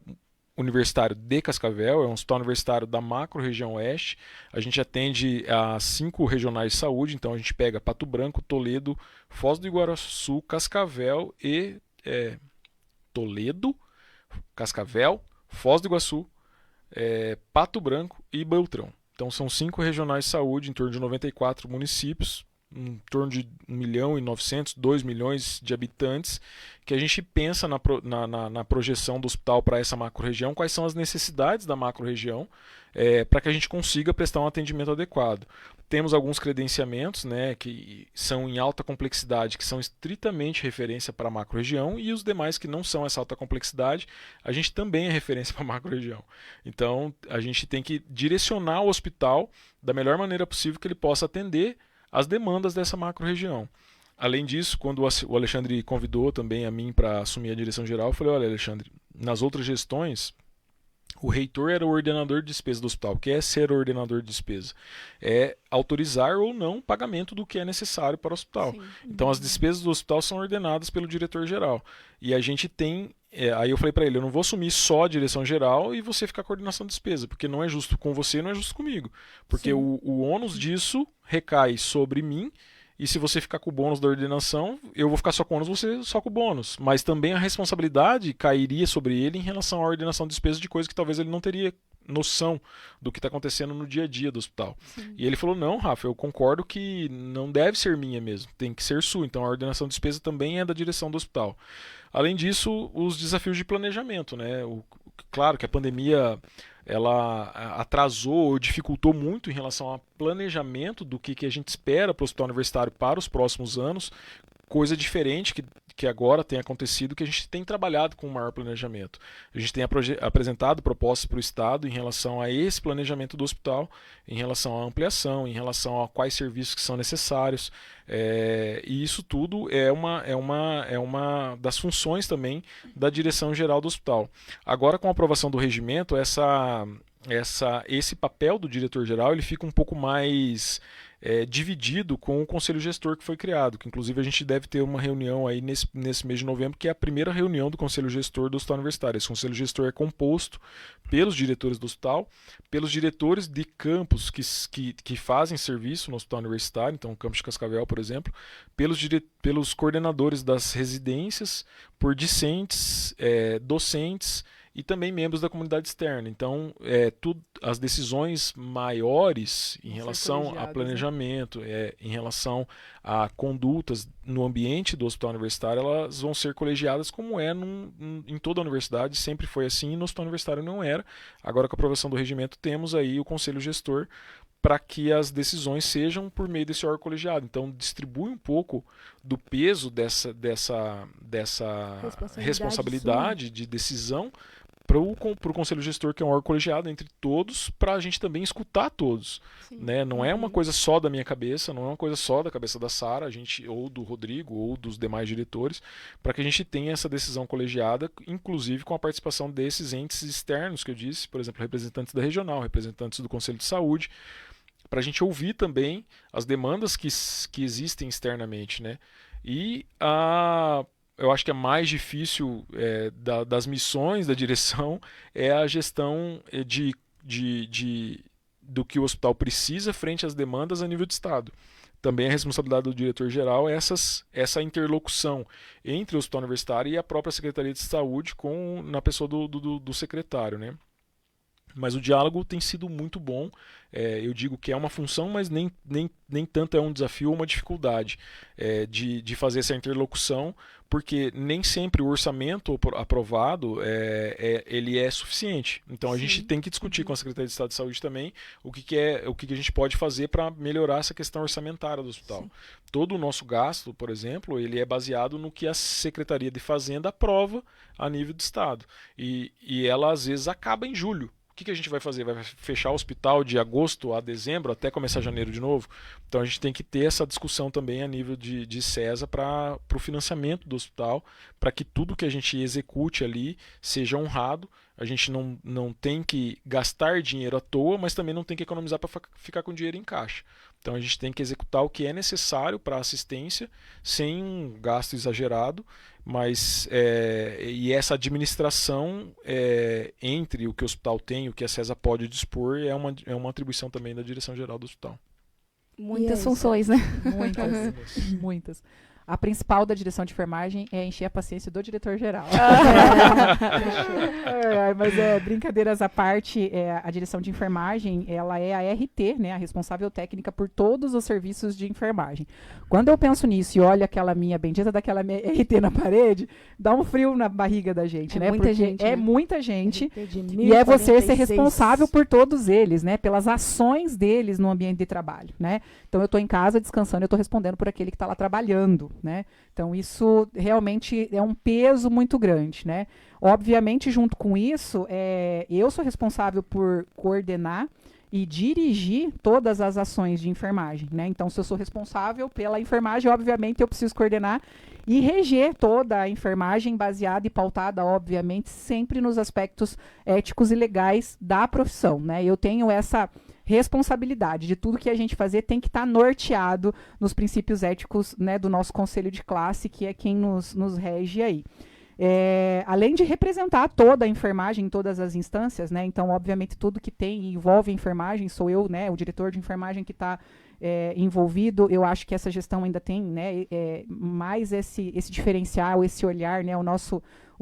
Speaker 3: universitário de Cascavel, é um hospital universitário da macro-região oeste. A gente atende a 5 regionais de saúde, então a gente pega Pato Branco, Toledo, Foz do Iguaçu, Cascavel e Toledo, Cascavel, Foz doIguaçu, Pato Branco e Beltrão. Então são 5 regionais de saúde, em torno de 94 municípios, em torno de 1.900.000, 2 milhões de habitantes, que a gente pensa na projeção do hospital para essa macro-região, quais são as necessidades da macro-região, para que a gente consiga prestar um atendimento adequado. Temos alguns credenciamentos, né, que são em alta complexidade, que são estritamente referência para a macro-região, e os demais que não são essa alta complexidade, a gente também é referência para a macro-região. Então, a gente tem que direcionar o hospital da melhor maneira possível que ele possa atender as demandas dessa macro-região. Além disso, quando o Alexandre convidou também a mim para assumir a direção geral, eu falei, olha, Alexandre, nas outras gestões, o reitor era o ordenador de despesa do hospital. O que é ser ordenador de despesa? É autorizar ou não o pagamento do que é necessário para o hospital. Sim. Então, as despesas do hospital são ordenadas pelo diretor-geral. E a gente tem... aí eu falei para ele, eu não vou assumir só a direção geral e você ficar coordenação de despesa, porque não é justo com você, não é justo comigo. Porque o ônus disso recai sobre mim, e se você ficar com o bônus da ordenação, eu vou ficar só com o ônus, você só com o bônus. Mas também a responsabilidade cairia sobre ele em relação à ordenação de despesa de coisa que talvez ele não teria noção do que está acontecendo no dia a dia do hospital. Sim. E ele falou, não, Rafa, eu concordo que não deve ser minha mesmo, tem que ser sua. Então a ordenação de despesa também é da direção do hospital. Além disso, os desafios de planejamento, né? Claro que a pandemia ela atrasou ou dificultou muito em relação ao planejamento do que a gente espera para o hospital universitário para os próximos anos, coisa diferente que agora tem acontecido, que a gente tem trabalhado com um maior planejamento. A gente tem apresentado propostas para o Estado em relação a esse planejamento do hospital, em relação à ampliação, em relação a quais serviços que são necessários, e isso tudo é uma das funções também da direção geral do hospital. Agora, com a aprovação do regimento, esse papel do diretor-geral ele fica um pouco mais dividido com o conselho gestor que foi criado, que inclusive a gente deve ter uma reunião aí nesse mês de novembro, que é a primeira reunião do conselho gestor do hospital universitário. Esse conselho gestor é composto pelos diretores do hospital, pelos diretores de campus que fazem serviço no hospital universitário, então o campus de Cascavel, por exemplo, pelos coordenadores das residências, por discentes, docentes, e também membros da comunidade externa. Então, as decisões maiores em relação a planejamento, em relação a condutas no ambiente do hospital universitário, elas vão ser colegiadas como em toda a universidade, sempre foi assim, e no hospital universitário não era. Agora, com a aprovação do regimento, temos aí o conselho gestor para que as decisões sejam por meio desse órgão colegiado. Então, distribui um pouco do peso dessa responsabilidade de decisão para o conselho gestor, que é um órgão colegiado entre todos, para a gente também escutar todos. Né? Não é uma coisa só da minha cabeça, não é uma coisa só da cabeça da Sara, ou do Rodrigo, ou dos demais diretores, para que a gente tenha essa decisão colegiada, inclusive com a participação desses entes externos que eu disse, por exemplo, representantes da regional, representantes do Conselho de Saúde, para a gente ouvir também as demandas que existem externamente. Né? E eu acho que a mais difícil das missões da direção é a gestão do que o hospital precisa frente às demandas a nível de Estado. Também a responsabilidade do diretor-geral é essa interlocução entre o hospital universitário e a própria Secretaria de Saúde na pessoa do secretário. Né? Mas o diálogo tem sido muito bom. Eu digo que é uma função, mas nem tanto é um desafio ou uma dificuldade de fazer essa interlocução, porque nem sempre o orçamento aprovado ele é suficiente. Então a gente tem que discutir com a Secretaria de Estado de Saúde também o que a gente pode fazer para melhorar essa questão orçamentária do hospital. Sim. Todo o nosso gasto, por exemplo, ele é baseado no que a Secretaria de Fazenda aprova a nível do Estado. E ela às vezes acaba em julho. O que a gente vai fazer? Vai fechar o hospital de agosto a dezembro até começar janeiro de novo? Então a gente tem que ter essa discussão também a nível de CESA para o financiamento do hospital, para que tudo que a gente execute ali seja honrado. A gente não tem que gastar dinheiro à toa, mas também não tem que economizar para ficar com dinheiro em caixa. Então a gente tem que executar o que é necessário para a assistência, sem um gasto exagerado, mas e essa administração entre o que o hospital tem e o que a CESA pode dispor é uma atribuição também da direção-geral do hospital.
Speaker 1: Muitas funções, né?
Speaker 4: Muitas. A principal da direção de enfermagem é encher a paciência do diretor-geral. Mas brincadeiras à parte, a direção de enfermagem, ela é a RT, né, a responsável técnica por todos os serviços de enfermagem. Quando eu penso nisso e olho aquela minha bendita daquela minha RT na parede, dá um frio na barriga da gente, né?
Speaker 1: Muita gente,
Speaker 4: é
Speaker 1: né?
Speaker 4: muita gente. E é você ser responsável por todos eles, né? Pelas ações deles no ambiente de trabalho, né? Então eu estou em casa descansando, eu estou respondendo por aquele que está lá trabalhando, né? Então isso realmente é um peso muito grande, né? Obviamente, junto com isso, eu sou responsável por coordenar e dirigir todas as ações de enfermagem, né? Então, se eu sou responsável pela enfermagem, obviamente eu preciso coordenar e reger toda a enfermagem baseada e pautada, obviamente, sempre nos aspectos éticos e legais da profissão, né? Eu tenho essa responsabilidade de tudo que a gente fazer tem que estar norteado nos princípios éticos, né, do nosso conselho de classe, que é quem nos rege aí. Além de representar toda a enfermagem em todas as instâncias, né? Então, obviamente, tudo que envolve a enfermagem, sou eu, né, o diretor de enfermagem que está envolvido. Eu acho que essa gestão ainda tem, né, mais esse diferencial, esse olhar, né? O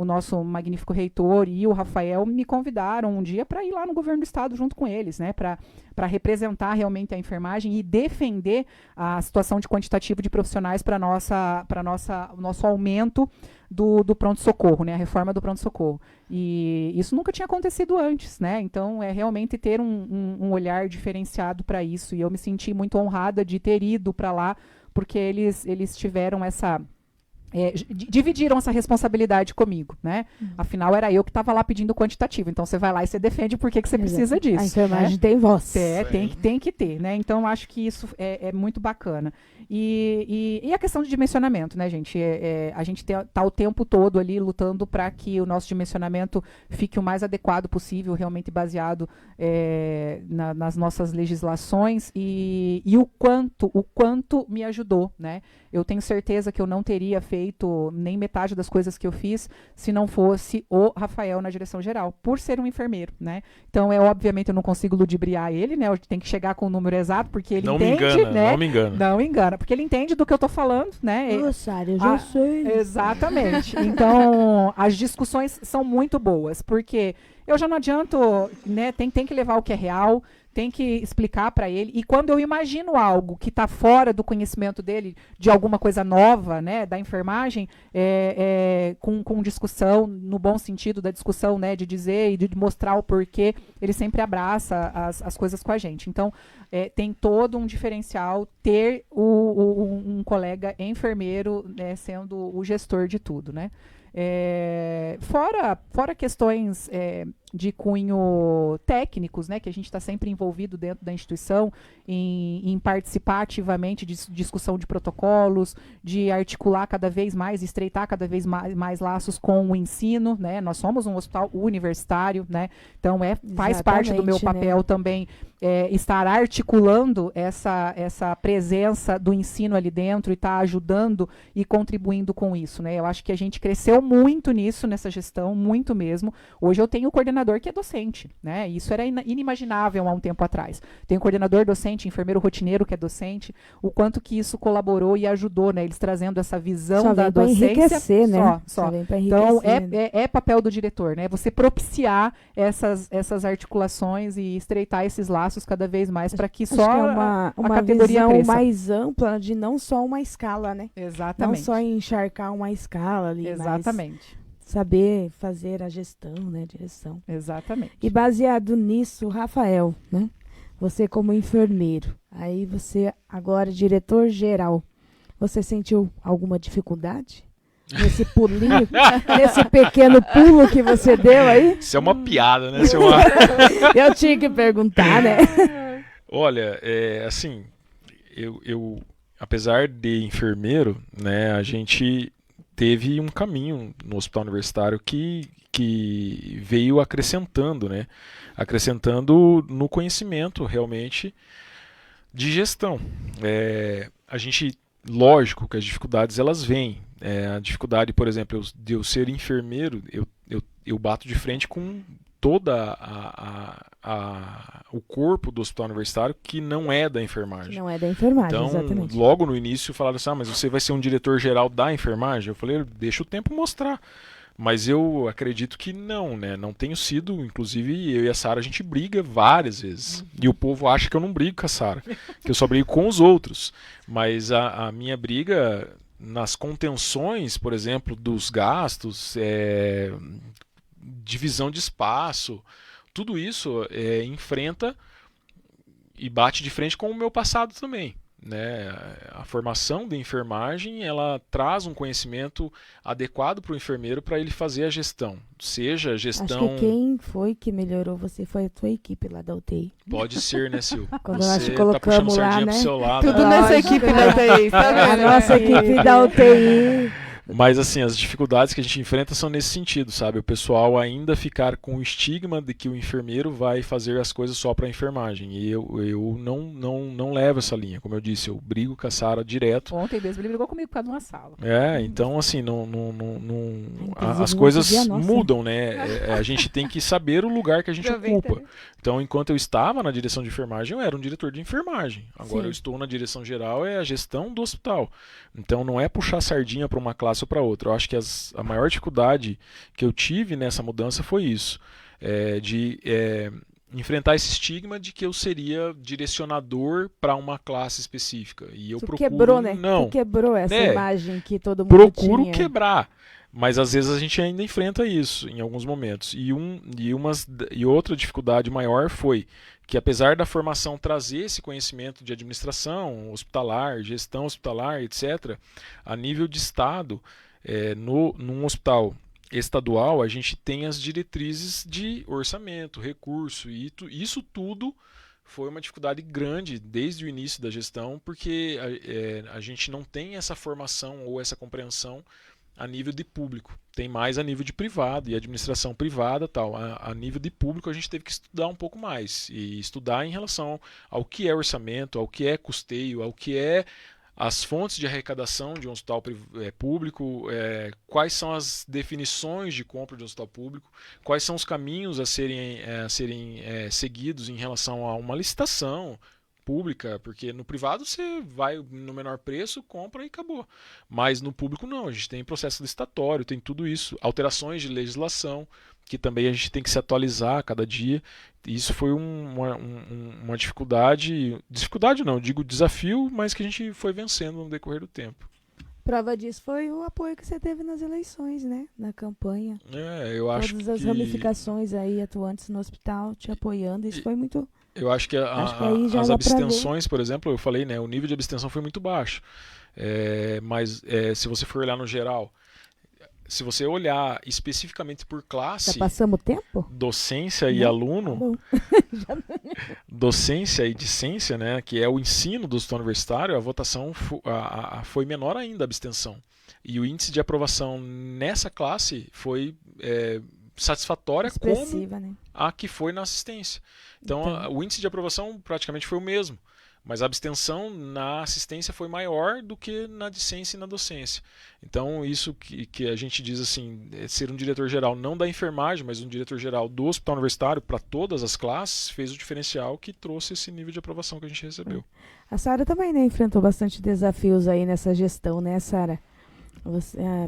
Speaker 4: nosso magnífico reitor e o Rafael me convidaram um dia para ir lá no governo do estado junto com eles, né, para representar realmente a enfermagem e defender a situação de quantitativo de profissionais para o nosso aumento do pronto-socorro, né, a reforma do pronto-socorro. E isso nunca tinha acontecido antes, né? Então é realmente ter um olhar diferenciado para isso. E eu me senti muito honrada de ter ido para lá, porque eles tiveram essa... dividiram essa responsabilidade comigo, né? Afinal, era eu que estava lá pedindo quantitativo. Então, você vai lá e você defende por que você precisa disso.
Speaker 2: A enfermagem tem voz.
Speaker 4: Tem que ter, né? Então, acho que isso é muito bacana. E a questão de dimensionamento, né, gente? A gente tá o tempo todo ali lutando para que o nosso dimensionamento fique o mais adequado possível, realmente baseado nas nossas legislações e o quanto me ajudou, né? Eu tenho certeza que eu não teria feito nem metade das coisas que eu fiz se não fosse o Rafael na direção geral, por ser um enfermeiro, né? Então, obviamente, eu não consigo ludibriar ele, né? Eu tenho que chegar com o número exato, porque ele entende, né? Não me engana, porque ele entende do que eu tô falando, né?
Speaker 2: Nossa, eu já sei.
Speaker 4: Exatamente. Então, as discussões são muito boas, porque eu já não adianto, né? Tem que levar o que é real, tem que explicar para ele. E quando eu imagino algo que está fora do conhecimento dele, de alguma coisa nova, né, da enfermagem, com discussão, no bom sentido da discussão, né, de dizer e de mostrar o porquê, ele sempre abraça as coisas com a gente. Então, tem todo um diferencial ter um colega enfermeiro, né, sendo o gestor de tudo, né? Fora questões de cunho técnicos, né, que a gente está sempre envolvido dentro da instituição em participar ativamente de discussão de protocolos, de articular cada vez mais, estreitar cada vez mais laços com o ensino, né? Nós somos um hospital universitário, né? Então faz parte do meu papel, né, também estar articulando essa presença do ensino ali dentro e estar ajudando e contribuindo com isso, né? Eu acho que a gente cresceu muito nisso, nessa gestão, muito mesmo. Hoje eu tenho coordenador coordenador que é docente, né? Isso era inimaginável há um tempo atrás. Tem o coordenador docente, enfermeiro rotineiro que é docente, o quanto que isso colaborou e ajudou, né? Eles trazendo essa visão da docência.
Speaker 2: Enriquecer, né?
Speaker 4: Só.
Speaker 2: Vem pra enriquecer,
Speaker 4: então,
Speaker 2: né?
Speaker 4: é papel do diretor, né? Você propiciar essas articulações e estreitar esses laços cada vez mais para que só
Speaker 2: que é
Speaker 4: a
Speaker 2: uma
Speaker 4: categoria
Speaker 2: visão
Speaker 4: cresça.
Speaker 2: mais ampla de não só uma escala, né?
Speaker 4: Exatamente.
Speaker 2: Não só encharcar uma escala ali,
Speaker 4: Exatamente.
Speaker 2: mas saber fazer a gestão, né? Direção.
Speaker 4: Exatamente.
Speaker 2: E baseado nisso, Rafael, né? Você como enfermeiro, aí você agora diretor geral, você sentiu alguma dificuldade? Nesse pulinho, nesse pequeno pulo que você deu aí?
Speaker 3: Isso é uma piada, né?
Speaker 2: Eu tinha que perguntar, né?
Speaker 3: Olha, assim, eu apesar de enfermeiro, né, a gente teve um caminho no hospital universitário que veio acrescentando, né? Acrescentando no conhecimento, realmente, de gestão. A gente, lógico que as dificuldades, elas vêm. A dificuldade, por exemplo, de eu ser enfermeiro, eu bato de frente com toda o corpo do hospital universitário que não é da enfermagem.
Speaker 2: Não é da enfermagem,
Speaker 3: então,
Speaker 2: exatamente.
Speaker 3: logo no início falaram assim, mas você vai ser um diretor geral da enfermagem? Eu falei, deixa o tempo mostrar. Mas eu acredito que não, né? Não tenho sido, inclusive eu e a Sara a gente briga várias vezes. E o povo acha que eu não brigo com a Sara, que eu só brigo com os outros. Mas a minha briga nas contenções, por exemplo, dos gastos, divisão de espaço, tudo isso enfrenta e bate de frente com o meu passado também. Né? A formação de enfermagem, ela traz um conhecimento adequado para o enfermeiro para ele fazer a gestão, seja a gestão...
Speaker 2: Acho que quem foi que melhorou você foi a tua equipe lá da UTI.
Speaker 3: Pode ser, né, Sil?
Speaker 2: Quando
Speaker 3: você
Speaker 2: nós te
Speaker 3: tá
Speaker 2: colocamos
Speaker 3: puxando
Speaker 2: lá,
Speaker 3: sardinha
Speaker 2: né?
Speaker 3: pro seu lado.
Speaker 1: Tudo
Speaker 3: né?
Speaker 1: nessa
Speaker 2: Lógico,
Speaker 1: equipe
Speaker 2: né?
Speaker 1: da TI, tá
Speaker 2: A
Speaker 1: vendo?
Speaker 2: nossa equipe da UTI.
Speaker 3: Mas assim, as dificuldades que a gente enfrenta são nesse sentido, sabe? O pessoal ainda ficar com o estigma de que o enfermeiro vai fazer as coisas só para a enfermagem. E eu não levo essa linha. Como eu disse, eu brigo com a Sara direto.
Speaker 4: Ontem mesmo ele brigou comigo por causa de uma sala.
Speaker 3: Então assim,
Speaker 2: Inclusive,
Speaker 3: as
Speaker 2: no
Speaker 3: coisas
Speaker 2: outro dia, nossa.
Speaker 3: mudam, né? A gente tem que saber o lugar que a gente ocupa. Então, enquanto eu estava na direção de enfermagem, eu era um diretor de enfermagem. Agora
Speaker 2: Sim.
Speaker 3: eu estou na direção geral, é a gestão do hospital. Então, não é puxar sardinha para uma classe ou para outra. Eu acho que a maior dificuldade que eu tive nessa mudança foi isso. De enfrentar esse estigma de que eu seria direcionador para uma classe específica. E eu procuro...
Speaker 2: Quebrou, né?
Speaker 3: Não.
Speaker 2: Tu quebrou essa
Speaker 3: É,
Speaker 2: imagem que todo mundo
Speaker 3: Procuro
Speaker 2: tinha.
Speaker 3: quebrar. Mas às vezes a gente ainda enfrenta isso em alguns momentos. E outra dificuldade maior foi que, apesar da formação trazer esse conhecimento de administração hospitalar, gestão hospitalar, etc., a nível de Estado, num hospital estadual, a gente tem as diretrizes de orçamento, recurso, e isso tudo foi uma dificuldade grande desde o início da gestão, porque a gente não tem essa formação ou essa compreensão a nível de público, tem mais a nível de privado e administração privada tal. A nível de público a gente teve que estudar um pouco mais e estudar em relação ao que é orçamento, ao que é custeio, ao que é as fontes de arrecadação de um hospital público, quais são as definições de compra de um hospital público, quais são os caminhos a serem seguidos em relação a uma licitação pública, porque no privado você vai no menor preço, compra e acabou. Mas no público não, a gente tem processo licitatório, tem tudo isso, alterações de legislação, que também a gente tem que se atualizar a cada dia. Isso foi uma dificuldade não, digo desafio, mas que a gente foi vencendo no decorrer do tempo.
Speaker 2: Prova disso foi o apoio que você teve nas eleições, né? Na campanha.
Speaker 3: Eu acho
Speaker 2: Todas as ramificações aí atuantes no hospital te apoiando, isso foi muito...
Speaker 3: Eu acho que as abstenções, por exemplo, eu falei, né, o nível de abstenção foi muito baixo. Mas se você for olhar no geral, se você olhar especificamente por classe,
Speaker 2: já passamos tempo?
Speaker 3: Docência e aluno, docência e discência, né, que é o ensino do hospital universitário, a votação foi menor ainda, a abstenção. E o índice de aprovação nessa classe foi satisfatória como
Speaker 2: né?
Speaker 3: a que foi na assistência. Então, o índice de aprovação praticamente foi o mesmo, mas a abstenção na assistência foi maior do que na discência e na docência. Então, isso que a gente diz assim, ser um diretor-geral não da enfermagem, mas um diretor-geral do hospital universitário para todas as classes, fez o diferencial que trouxe esse nível de aprovação que a gente recebeu.
Speaker 2: A Sara também, né, enfrentou bastante desafios aí nessa gestão, né, Sara?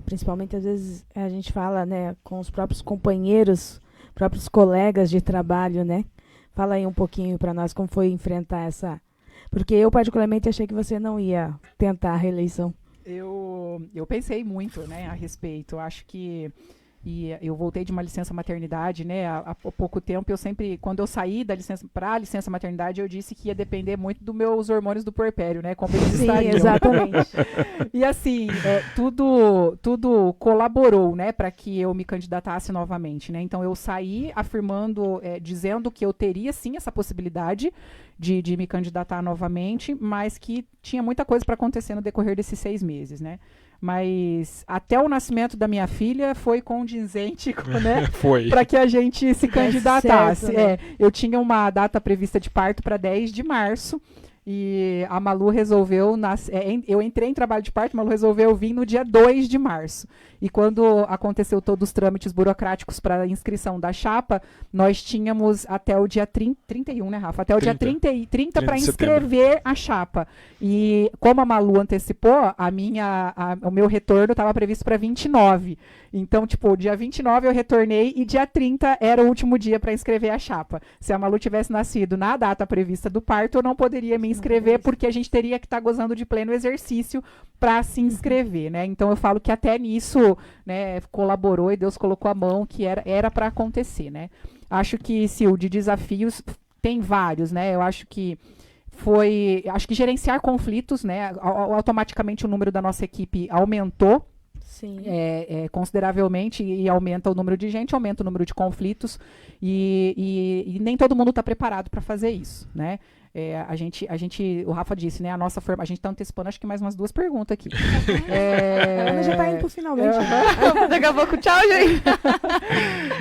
Speaker 2: Principalmente, às vezes, a gente fala, né, com os próprios companheiros, próprios colegas de trabalho, né? Fala aí um pouquinho para nós como foi enfrentar essa... Porque eu, particularmente, achei que você não ia tentar a reeleição.
Speaker 4: Eu pensei muito, né, a respeito. Eu acho que... E eu voltei de uma licença maternidade, né, há pouco tempo. Eu sempre, quando eu saí da licença para a licença maternidade, eu disse que ia depender muito dos meus hormônios do puerpério, né, como eles estariam.
Speaker 2: Exatamente.
Speaker 4: E assim, tudo colaborou, né, para que eu me candidatasse novamente, né. Então eu saí afirmando, dizendo que eu teria sim essa possibilidade de me candidatar novamente, mas que tinha muita coisa para acontecer no decorrer desses 6 meses, né. Mas até o nascimento da minha filha foi condizente, né, para que a gente se candidatasse.
Speaker 2: Certo, né?
Speaker 4: Eu tinha uma data prevista de parto para 10 de março. E a Malu resolveu, eu entrei em trabalho de parto, a Malu resolveu vir no dia 2 de março. E quando aconteceu todos os trâmites burocráticos para a inscrição da chapa, nós tínhamos até o dia 31, né, Rafa? Até o dia 30 para inscrever a chapa. E como a Malu antecipou, o meu retorno estava previsto para 29. Então, tipo, dia 29 eu retornei e dia 30 era o último dia para inscrever a chapa. Se a Malu tivesse nascido na data prevista do parto, eu não poderia me inscrever, porque a gente teria que estar gozando de pleno exercício para se inscrever, né? Então eu falo que até nisso, né, colaborou e Deus colocou a mão que era para acontecer, né? Acho que, Sil, de desafios tem vários, né? Eu acho que gerenciar conflitos, né? Automaticamente o número da nossa equipe aumentou.
Speaker 2: Sim.
Speaker 4: Consideravelmente, e aumenta o número de gente, aumenta o número de conflitos, e nem todo mundo está preparado para fazer isso, né? O Rafa disse, né, a gente está antecipando, acho que mais umas 2 perguntas aqui.
Speaker 2: Ela já está indo pro finalmente.
Speaker 1: Daqui a pouco, tchau, gente.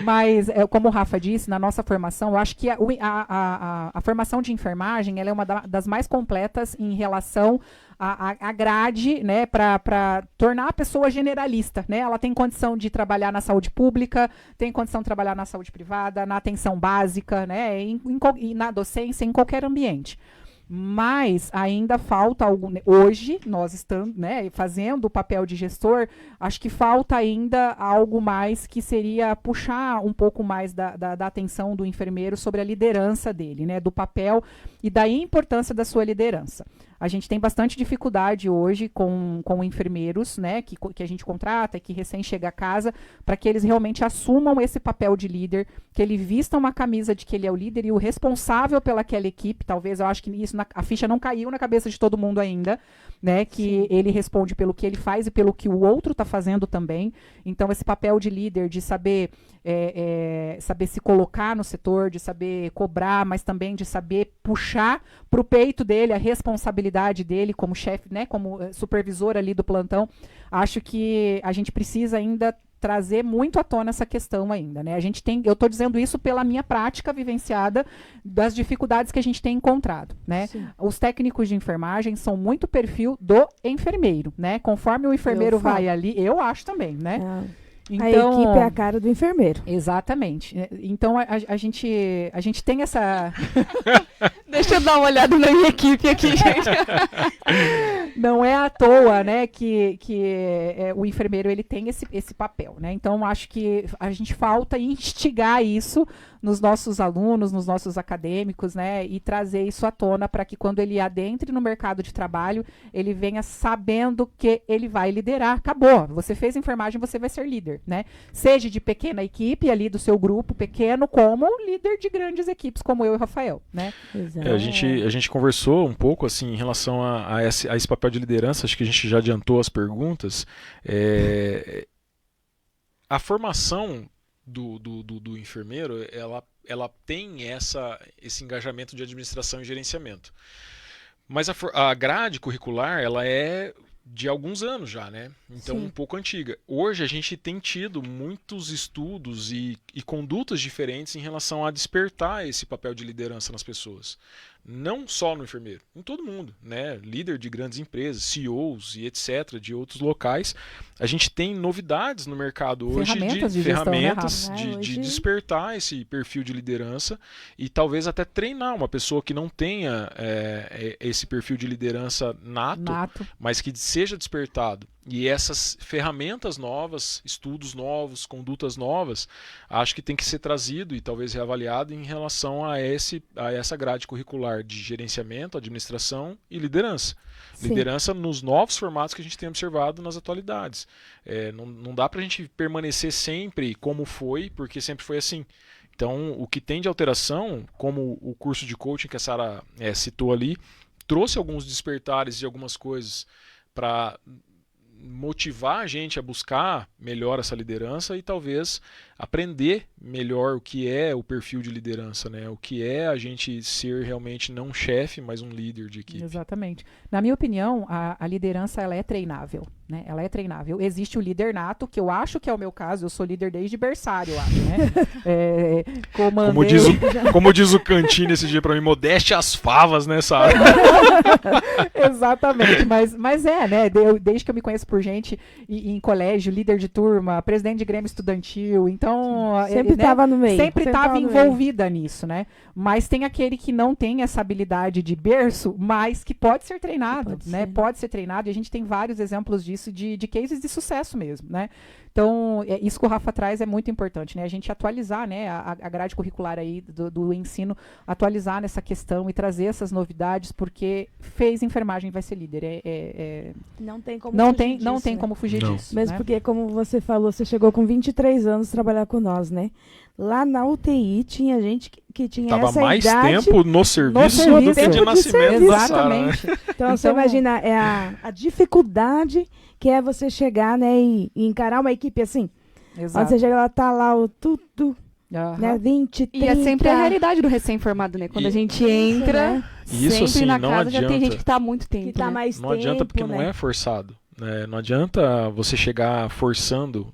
Speaker 4: Mas, como o Rafa disse, na nossa formação, eu acho que a formação de enfermagem ela é uma das mais completas em relação a grade, né, para tornar a pessoa generalista, né? Ela tem condição de trabalhar na saúde pública, tem condição de trabalhar na saúde privada, na atenção básica, né, e na docência, em qualquer ambiente. Mas ainda falta hoje nós estamos, né, fazendo o papel de gestor, acho que falta ainda algo mais, que seria puxar um pouco mais da atenção do enfermeiro sobre a liderança dele, né, do papel e da importância da sua liderança. A gente tem bastante dificuldade hoje com enfermeiros, né, que a gente contrata, que recém chega a casa, para que eles realmente assumam esse papel de líder, que ele vista uma camisa de que ele é o líder e o responsável pelaquela equipe. Talvez, eu acho que isso a ficha não caiu na cabeça de todo mundo ainda, né, que Sim. ele responde pelo que ele faz e pelo que o outro está fazendo também. Então, esse papel de líder, de saber se colocar no setor, de saber cobrar, mas também de saber puxar para o peito dele a responsabilidade dele como chefe, né, como supervisor ali do plantão. Acho que a gente precisa ainda trazer muito à tona essa questão ainda, né? Eu estou dizendo isso pela minha prática vivenciada das dificuldades que a gente tem encontrado, né? Sim. Os técnicos de enfermagem são muito perfil do enfermeiro, né? Conforme o enfermeiro vai ali, eu acho também, né?
Speaker 2: Então, a equipe é a cara do enfermeiro.
Speaker 4: Exatamente. Então, a gente tem essa...
Speaker 1: Deixa eu dar uma olhada na minha equipe aqui, gente.
Speaker 4: Não é à toa, né, que o enfermeiro ele tem esse papel, né? Então, acho que a gente falta instigar isso nos nossos alunos, nos nossos acadêmicos, né, e trazer isso à tona para que quando ele adentre no mercado de trabalho, ele venha sabendo que ele vai liderar. Acabou. Você fez enfermagem, você vai ser líder, né? Seja de pequena equipe ali do seu grupo pequeno, como líder de grandes equipes, como eu e o Rafael, né?
Speaker 3: A gente conversou um pouco assim em relação a esse papel de liderança. Acho que a gente já adiantou as perguntas. A formação do enfermeiro, ela tem esse engajamento de administração e gerenciamento. Mas a grade curricular, ela é de alguns anos já, né? Então, Sim. um pouco antiga. Hoje a gente tem tido muitos estudos e condutas diferentes em relação a despertar esse papel de liderança nas pessoas. não só no enfermeiro, em todo mundo, né? Líder de grandes empresas, CEOs e etc., de outros locais, a gente tem novidades no mercado hoje de ferramentas de despertar esse perfil de liderança e talvez até treinar uma pessoa que não tenha esse perfil de liderança nato, mas que seja despertado. E essas ferramentas novas, estudos novos, condutas novas, acho que tem que ser trazido e talvez reavaliado em relação a essa grade curricular de gerenciamento, administração e liderança. Sim. Liderança nos novos formatos que a gente tem observado nas atualidades. Não dá para a gente permanecer sempre como foi, porque sempre foi assim. Então, o que tem de alteração, como o curso de coaching que a Sara citou ali, trouxe alguns despertares de algumas coisas para motivar a gente a buscar melhor essa liderança e talvez aprender melhor o que é o perfil de liderança, né? O que é a gente ser realmente não um chefe, mas um líder de equipe.
Speaker 4: Exatamente. Na minha opinião, a liderança ela é treinável, né? Ela é treinável. Existe o líder nato, que eu acho que é o meu caso, eu sou líder desde berçário, eu acho, né?
Speaker 3: Como diz o Cantini esse dia pra mim, modéstia às favas, né, Sara?
Speaker 4: Exatamente, mas né? Desde que eu me conheço por gente em colégio, líder de turma, presidente de grêmio estudantil, então
Speaker 2: sempre estava no meio.
Speaker 4: Sempre estava envolvida nisso, né? Mas tem aquele que não tem essa habilidade de berço, mas que pode ser treinado, né? Pode ser treinado, e a gente tem vários exemplos disso, de cases de sucesso mesmo, né? Então, isso que o Rafa traz é muito importante, né? A gente atualizar, né, a grade curricular aí do ensino, atualizar nessa questão e trazer essas novidades, porque fez enfermagem vai ser líder.
Speaker 2: Não tem como
Speaker 4: fugir disso.
Speaker 2: Mesmo
Speaker 4: né?
Speaker 2: porque, como você falou, você chegou com 23 anos trabalhar com nós, né? Lá na UTI tinha gente que tinha
Speaker 3: Tava
Speaker 2: essa
Speaker 3: mais
Speaker 2: idade...
Speaker 3: tempo no serviço do que de nascimento.
Speaker 4: Exatamente.
Speaker 2: Então, você imagina a dificuldade que é você chegar, né, e encarar uma equipe assim.
Speaker 4: Exato.
Speaker 2: Quando você chega lá, tá lá o tudo, né, 20, 30...
Speaker 1: E é sempre a realidade do recém-formado, né? Quando a gente entra,
Speaker 2: né?
Speaker 3: Isso,
Speaker 1: sempre
Speaker 3: assim,
Speaker 1: na
Speaker 3: não
Speaker 1: casa
Speaker 3: adianta.
Speaker 1: já tem gente que tá há muito tempo,
Speaker 2: Que tá
Speaker 1: né?
Speaker 2: mais
Speaker 3: Não
Speaker 2: tempo,
Speaker 3: adianta porque
Speaker 2: né?
Speaker 3: não é forçado. Não adianta você chegar forçando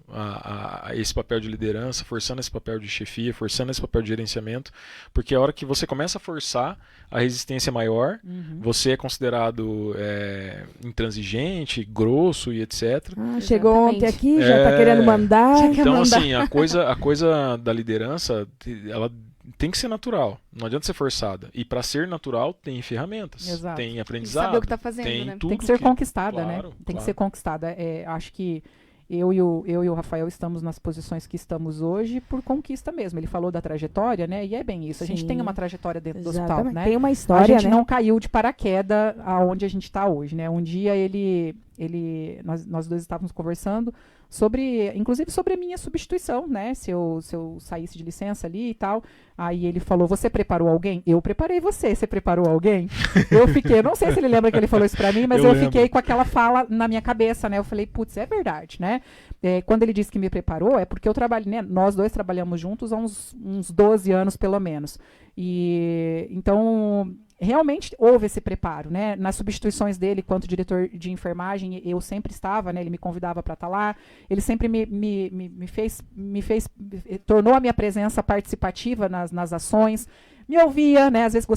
Speaker 3: esse papel de liderança, forçando esse papel de chefia, forçando esse papel de gerenciamento, porque a hora que você começa a forçar, a resistência é maior, você é considerado intransigente, grosso e etc.
Speaker 2: Chegou ontem aqui, já tá querendo mandar.
Speaker 3: Então, assim, a coisa da liderança, ela tem que ser natural, não adianta ser forçada. E para ser natural, tem ferramentas,
Speaker 4: Exato.
Speaker 3: tem aprendizado,
Speaker 1: saber o que tá fazendo,
Speaker 3: tem
Speaker 1: né?
Speaker 3: tudo.
Speaker 4: Tem que ser conquistada,
Speaker 3: claro,
Speaker 4: né? Tem que ser conquistada. Acho que eu e o Rafael estamos nas posições que estamos hoje por conquista mesmo. Ele falou da trajetória, né? E é bem isso. A gente tem uma trajetória dentro do hospital, né?
Speaker 2: Tem uma história,
Speaker 4: a gente
Speaker 2: né?
Speaker 4: não caiu de paraquedas aonde a gente está hoje, né? Um dia nós dois estávamos conversando inclusive sobre a minha substituição, né? Se eu saísse de licença ali e tal. Aí ele falou, você preparou alguém? Eu preparei você preparou alguém? Eu não sei se ele lembra que ele falou isso pra mim, mas eu fiquei com aquela fala na minha cabeça, né? Eu falei, putz, é verdade, né? Quando ele disse que me preparou, é porque eu trabalho, né? Nós dois trabalhamos juntos há uns 12 anos, pelo menos. E então... realmente houve esse preparo, né? Nas substituições dele, quanto diretor de enfermagem, eu sempre estava, né? Ele me convidava para estar lá. Ele sempre me fez, tornou a minha presença participativa nas ações. Me ouvia, né? Às vezes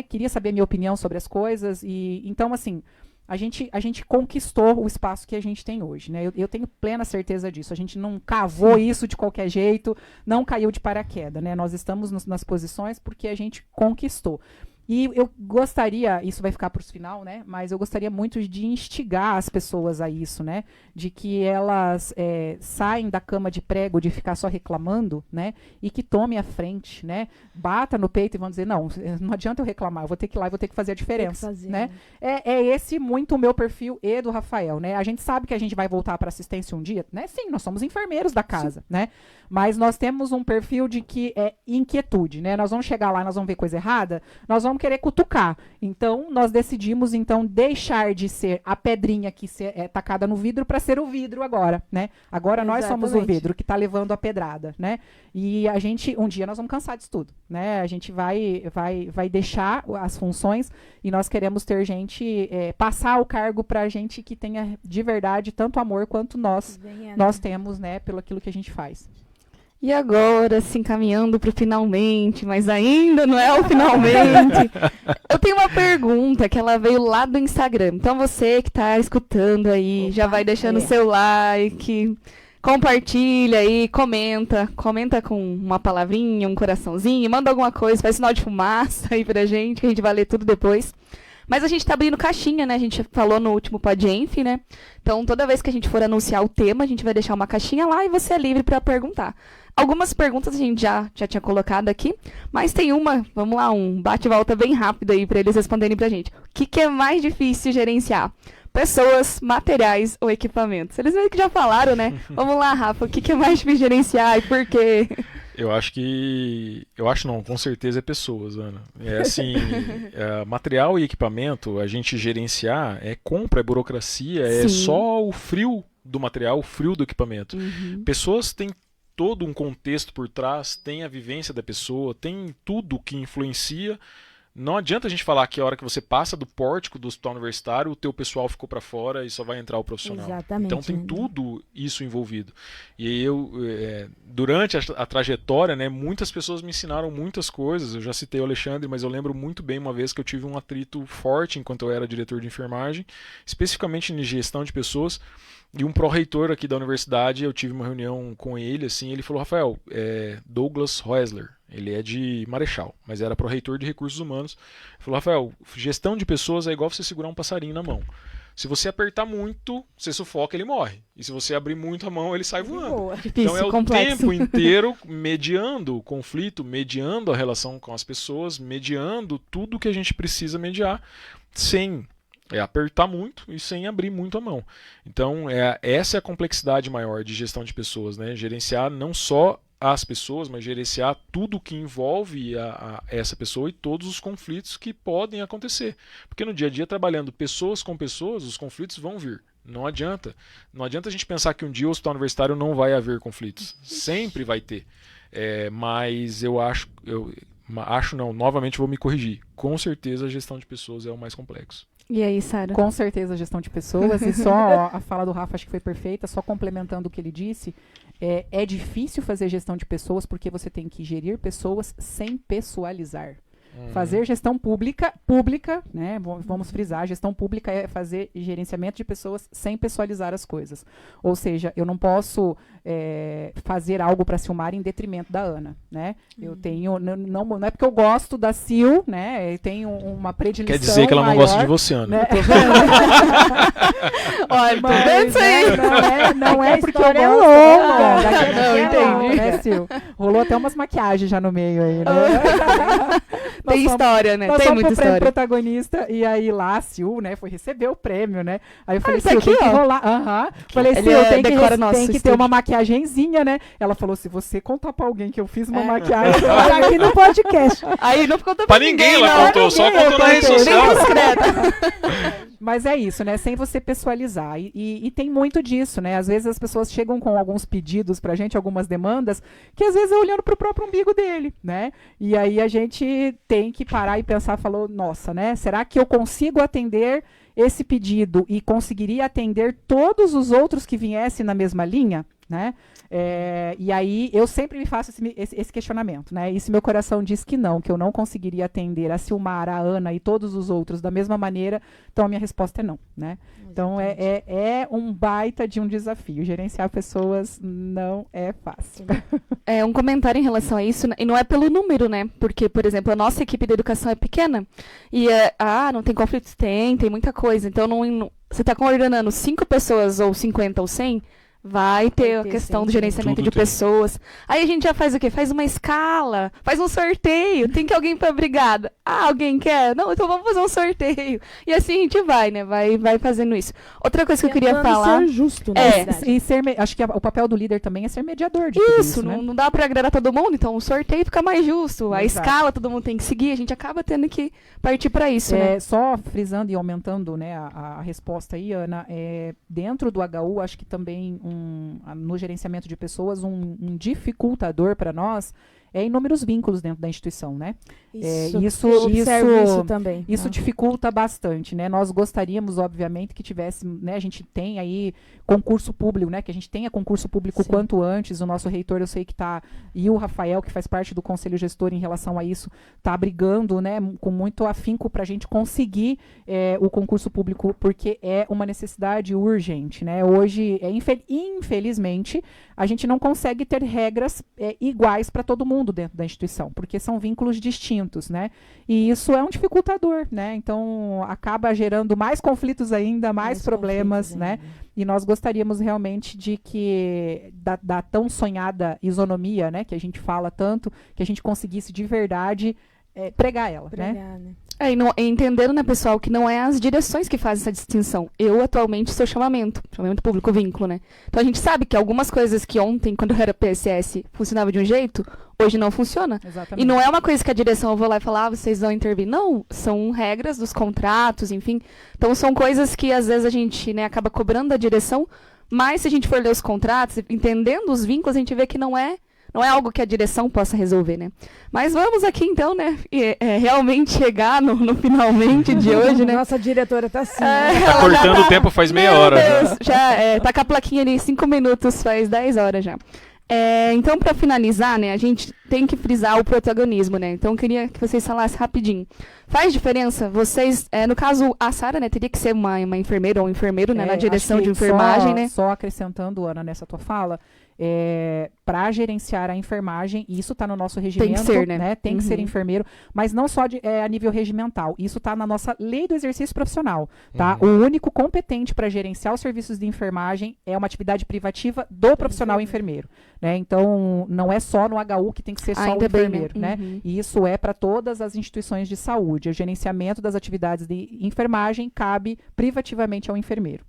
Speaker 4: queria saber a minha opinião sobre as coisas. E então, assim, a gente conquistou o espaço que a gente tem hoje, né? Eu tenho plena certeza disso. A gente não cavou isso de qualquer jeito, não caiu de paraquedas, né? Nós estamos nas posições porque a gente conquistou. E eu gostaria, isso vai ficar para os final, né? Mas eu gostaria muito de instigar as pessoas a isso, né? De que elas saem da cama de prego, de ficar só reclamando, né? E que tomem a frente, né? Bata no peito e vão dizer, não adianta eu reclamar, eu vou ter que ir lá e vou ter que fazer a diferença, né? É esse muito o meu perfil e do Rafael, né? A gente sabe que a gente vai voltar para assistência um dia, né? Sim, nós somos enfermeiros da casa, né? Mas nós temos um perfil de que é inquietude, né? Nós vamos chegar lá, nós vamos ver coisa errada, nós vamos querer cutucar. Então, nós decidimos, então, deixar de ser a pedrinha que é tacada no vidro para ser o vidro agora, né? Agora nós somos o vidro que está levando a pedrada, né? E a gente, um dia nós vamos cansar disso tudo, né? A gente vai deixar as funções e nós queremos ter gente, passar o cargo para gente que tenha de verdade tanto amor quanto nós temos, né? Pelo aquilo que a gente faz.
Speaker 1: E agora, se encaminhando para o finalmente, mas ainda não é o finalmente. Eu tenho uma pergunta que ela veio lá do Instagram. Então você que está escutando aí, já vai deixando o seu like, compartilha aí, comenta com uma palavrinha, um coraçãozinho, manda alguma coisa, faz sinal de fumaça aí pra gente, que a gente vai ler tudo depois. Mas a gente tá abrindo caixinha, né? A gente falou no último PodEnf, né? Então, toda vez que a gente for anunciar o tema, a gente vai deixar uma caixinha lá e você é livre para perguntar. Algumas perguntas a gente já tinha colocado aqui, mas tem uma, vamos lá, um bate-volta bem rápido aí para eles responderem pra gente. O que é mais difícil gerenciar? Pessoas, materiais ou equipamentos? Eles meio que já falaram, né? Vamos lá, Rafa, o que é mais difícil gerenciar e por quê?
Speaker 3: Com certeza é pessoas, Ana. É assim, material e equipamento, a gente gerenciar, compra, é burocracia, é só o frio do material, o frio do equipamento. Pessoas têm todo um contexto por trás, tem a vivência da pessoa, tem tudo que influencia. Não adianta a gente falar que a hora que você passa do pórtico do hospital universitário, o teu pessoal ficou para fora e só vai entrar o profissional.
Speaker 2: Exatamente.
Speaker 3: Então tem tudo isso envolvido. E durante a trajetória, né, muitas pessoas me ensinaram muitas coisas. Eu já citei o Alexandre, mas eu lembro muito bem uma vez que eu tive um atrito forte enquanto eu era diretor de enfermagem, especificamente em gestão de pessoas. E um pró-reitor aqui da universidade, eu tive uma reunião com ele, assim, ele falou, Rafael, Douglas Häusler, ele é de Marechal, mas era pró-reitor de recursos humanos. Ele falou, Rafael, gestão de pessoas é igual você segurar um passarinho na mão. Se você apertar muito, você sufoca, ele morre. E se você abrir muito a mão, ele sai voando. Então é o tempo inteiro mediando o conflito, mediando a relação com as pessoas, mediando tudo que a gente precisa mediar, sem apertar muito e sem abrir muito a mão. Então, essa é a complexidade maior de gestão de pessoas, né? Gerenciar não só as pessoas, mas gerenciar tudo que envolve essa pessoa e todos os conflitos que podem acontecer. Porque no dia a dia, trabalhando pessoas com pessoas, os conflitos vão vir. Não adianta. Não adianta a gente pensar que um dia o hospital universitário não vai haver conflitos. Sempre vai ter. Mas novamente vou me corrigir. Com certeza a gestão de pessoas é o mais complexo.
Speaker 1: E aí, Sara?
Speaker 4: Com certeza a gestão de pessoas. E só a fala do Rafa acho que foi perfeita, só complementando o que ele disse, é difícil fazer gestão de pessoas porque você tem que gerir pessoas sem pessoalizar. Fazer gestão pública, né? Vamos frisar, gestão pública é fazer gerenciamento de pessoas sem pessoalizar as coisas. Ou seja, eu não posso fazer algo para a Silmara em detrimento da Ana, né? Eu tenho, não é porque eu gosto da Sil, né? Eu tenho uma predileção.
Speaker 3: Quer dizer que ela não gosta de você, Ana.
Speaker 4: Né?
Speaker 1: Olha, tô vendo isso aí.
Speaker 4: Não é porque eu gosto. Não, entendi. Né, Sil? Rolou até umas maquiagens já no meio aí, né?
Speaker 1: Tem história, né?
Speaker 4: Nós
Speaker 1: Tem
Speaker 4: fomos
Speaker 1: muita
Speaker 4: pro prêmio
Speaker 1: história.
Speaker 4: protagonista e aí lá a Sil, né, foi receber o prêmio, né? Aí eu falei,
Speaker 1: tá
Speaker 4: Sil,
Speaker 1: aqui,
Speaker 4: tem que
Speaker 1: ó.
Speaker 4: rolar. Falei,
Speaker 1: Ele
Speaker 4: Sil, tem
Speaker 1: decora nosso
Speaker 4: que ter
Speaker 1: estúdio.
Speaker 4: uma maquiagenzinha, né? Ela falou, se você contar pra alguém que eu fiz uma maquiagem...
Speaker 2: Tá aqui no podcast.
Speaker 1: Aí não ficou
Speaker 3: Pra ninguém ela contou, só contou na rede social.
Speaker 1: Nem discreta.
Speaker 4: Mas é isso, né? Sem você pessoalizar. E tem muito disso, né? Às vezes as pessoas chegam com alguns pedidos pra gente, algumas demandas, que às vezes é olhando pro próprio umbigo dele, né? E aí a gente tem que parar e pensar, falou, nossa, né? Será que eu consigo atender esse pedido e conseguiria atender todos os outros que viessem na mesma linha, né? E aí eu sempre me faço esse questionamento, né? E se meu coração diz que eu não conseguiria atender a Silmara, a Ana e todos os outros da mesma maneira, então a minha resposta é não, né? Então é um baita de um desafio. Gerenciar pessoas não é fácil.
Speaker 1: Um comentário em relação a isso, e não é pelo número, né? Porque, por exemplo, a nossa equipe de educação é pequena e não tem conflitos? Tem muita coisa. Então, você está coordenando 5 pessoas ou 50 ou 100, vai ter a questão do gerenciamento de pessoas. Aí a gente já faz o quê? Faz uma escala, faz um sorteio. Tem que alguém para brigada. Alguém quer? Não, então vamos fazer um sorteio. E assim a gente vai, né? Vai fazendo isso. Outra coisa que eu queria falar...
Speaker 2: ser justo, né?
Speaker 4: Acho que o papel do líder também é ser mediador de tudo isso, né?
Speaker 1: Não dá para agradar todo mundo, então o sorteio fica mais justo. A
Speaker 4: Exato.
Speaker 1: escala todo mundo tem que seguir, a gente acaba tendo que partir para isso, né?
Speaker 4: Só frisando e aumentando, né, a resposta aí, Ana, dentro do HU, acho que também no gerenciamento de pessoas, um dificultador para nós inúmeros vínculos dentro da instituição, né?
Speaker 2: Isso também.
Speaker 4: Isso dificulta bastante, né? Nós gostaríamos, obviamente, que tivesse, né? A gente tem aí concurso público, né? Que a gente tenha concurso público quanto antes. O nosso reitor, eu sei que está, e o Rafael, que faz parte do conselho gestor em relação a isso, está brigando, né? Com muito afinco para a gente conseguir o concurso público, porque é uma necessidade urgente, né? Hoje, infelizmente, a gente não consegue ter regras iguais para todo mundo dentro da instituição, porque são vínculos distintos, né? E isso é um dificultador, né? Então, acaba gerando mais conflitos ainda, mais problemas, né? E nós gostaríamos realmente de que, da tão sonhada isonomia, né? Que a gente fala tanto, que a gente conseguisse de verdade pregar ela, né?
Speaker 1: Entendendo, né, pessoal, que não é as direções que fazem essa distinção. Eu, atualmente, sou chamamento público, vínculo, né? Então, a gente sabe que algumas coisas que ontem, quando eu era PSS, funcionava de um jeito, hoje não funciona.
Speaker 4: Exatamente.
Speaker 1: E não é uma coisa que a direção, eu vou lá e falar, vocês vão intervir. Não, são regras dos contratos, enfim. Então, são coisas que, às vezes, a gente, né, acaba cobrando da direção, mas se a gente for ler os contratos, entendendo os vínculos, a gente vê que não é algo que a direção possa resolver, né? Mas vamos aqui, então, né? Realmente chegar no finalmente de hoje, né?
Speaker 2: Nossa diretora tá assim.
Speaker 3: Tá cortando o tempo faz meia hora.
Speaker 1: Deus, já tá com a plaquinha ali 5 minutos, faz 10 horas já. Então, para finalizar, né? A gente tem que frisar o protagonismo, né? Então, eu queria que vocês falassem rapidinho. Faz diferença? Vocês, no caso, a Sara, né? Teria que ser uma enfermeira ou um enfermeiro, né? Na direção de enfermagem, né?
Speaker 4: Só acrescentando, Ana, nessa tua fala, para gerenciar a enfermagem, e isso está no nosso regimento,
Speaker 1: tem que ser, né?
Speaker 4: Tem que ser enfermeiro, mas não só a nível regimental, isso está na nossa lei do exercício profissional, tá? O único competente para gerenciar os serviços de enfermagem é uma atividade privativa do profissional enfermeiro, né? Então, não é só no HU que tem que ser só o enfermeiro, né? E isso é para todas as instituições de saúde. O gerenciamento das atividades de enfermagem cabe privativamente ao enfermeiro.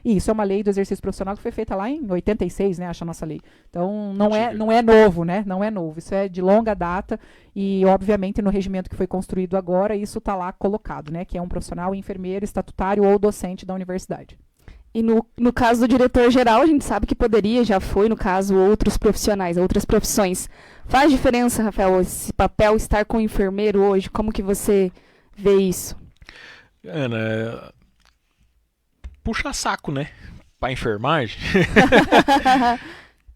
Speaker 4: E isso é uma lei do exercício profissional que foi feita lá em 86, né? Acho a nossa lei. Então, não é novo, né? Não é novo. Isso é de longa data e, obviamente, no regimento que foi construído agora, isso está lá colocado, né? Que é um profissional enfermeiro, estatutário ou docente da universidade.
Speaker 1: E no caso do diretor-geral, a gente sabe que poderia, já foi, no caso, outros profissionais, outras profissões. Faz diferença, Rafael, esse papel estar com o enfermeiro hoje? Como que você vê isso?
Speaker 3: Ana, puxa saco, né? Pra enfermagem.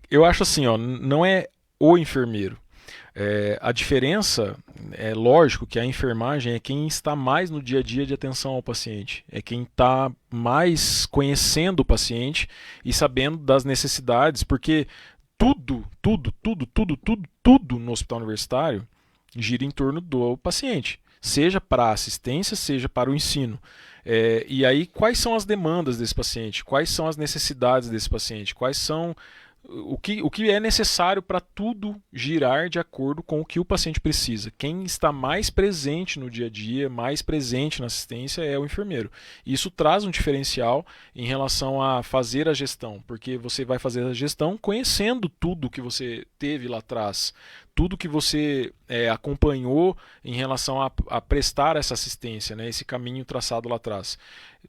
Speaker 3: Eu acho assim, ó, não é o enfermeiro. A diferença, é lógico que a enfermagem é quem está mais no dia a dia de atenção ao paciente. É quem está mais conhecendo o paciente e sabendo das necessidades, porque tudo no hospital universitário gira em torno do paciente. Seja para a assistência, seja para o ensino. E aí, quais são as demandas desse paciente? Quais são as necessidades desse paciente? Quais são o que é necessário para tudo girar de acordo com o que o paciente precisa? Quem está mais presente no dia a dia, mais presente na assistência é o enfermeiro. Isso traz um diferencial em relação a fazer a gestão, porque você vai fazer a gestão conhecendo tudo que você teve lá atrás, tudo que você acompanhou em relação a prestar essa assistência, né, esse caminho traçado lá atrás.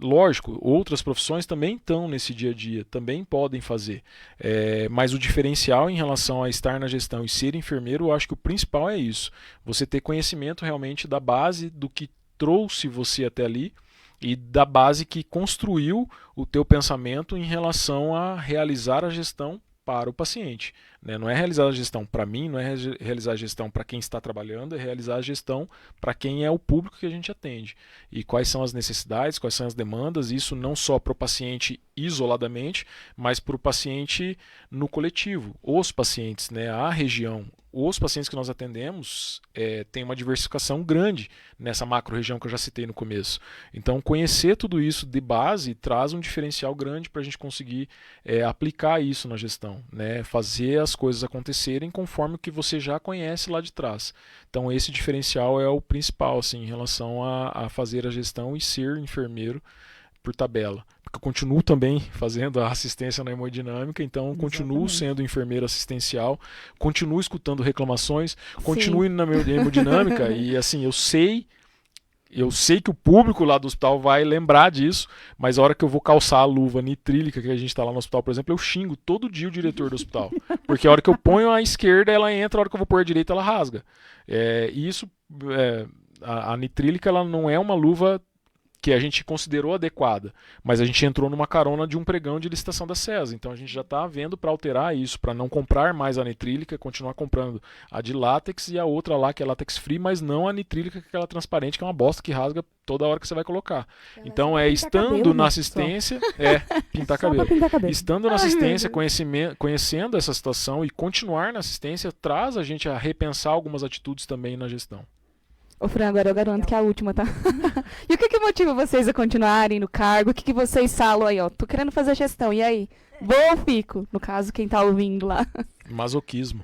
Speaker 3: Lógico, outras profissões também estão nesse dia a dia, também podem fazer, mas o diferencial em relação a estar na gestão e ser enfermeiro, eu acho que o principal é isso, você ter conhecimento realmente da base do que trouxe você até ali e da base que construiu o teu pensamento em relação a realizar a gestão para o paciente, né? Não é realizar a gestão para mim, não é realizar a gestão para quem está trabalhando, é realizar a gestão para quem é o público que a gente atende. E quais são as necessidades, quais são as demandas, isso não só para o paciente isoladamente, mas para o paciente no coletivo, os pacientes, né? A região. Os pacientes que nós atendemos têm uma diversificação grande nessa macro-região que eu já citei no começo. Então, conhecer tudo isso de base traz um diferencial grande para a gente conseguir aplicar isso na gestão, né? Fazer as coisas acontecerem conforme o que você já conhece lá de trás. Então, esse diferencial é o principal assim, em relação a fazer a gestão e ser enfermeiro por tabela. Porque eu continuo também fazendo a assistência na hemodinâmica, então eu continuo sendo enfermeiro assistencial, continuo escutando reclamações, continuo indo na hemodinâmica e assim, eu sei eu sei que o público lá do hospital vai lembrar disso, mas a hora que eu vou calçar a luva nitrílica, que a gente está lá no hospital, por exemplo, eu xingo todo dia o diretor do hospital. Porque a hora que eu ponho a esquerda, ela entra, a hora que eu vou pôr a direita, ela rasga. E isso, a nitrílica, ela não é uma luva que a gente considerou adequada, mas a gente entrou numa carona de um pregão de licitação da SESA, então a gente já está vendo para alterar isso, para não comprar mais a nitrílica, continuar comprando a de látex e a outra lá que é látex free, mas não a nitrílica, que é aquela transparente, que é uma bosta que rasga toda hora que você vai colocar. Então estando
Speaker 2: cabelo,
Speaker 3: na
Speaker 2: né,
Speaker 3: assistência, pintar
Speaker 2: Só pra
Speaker 3: cabelo.
Speaker 2: pintar cabelo.
Speaker 3: Estando na assistência, conhecendo essa situação e continuar na assistência, traz a gente a repensar algumas atitudes também na gestão.
Speaker 1: Ô, Fran, agora eu garanto que é a última, tá? E o que motiva vocês a continuarem no cargo? O que vocês falam aí, ó? Tô querendo fazer gestão, e aí? Vou ou fico? No caso, quem tá ouvindo lá.
Speaker 3: Masoquismo.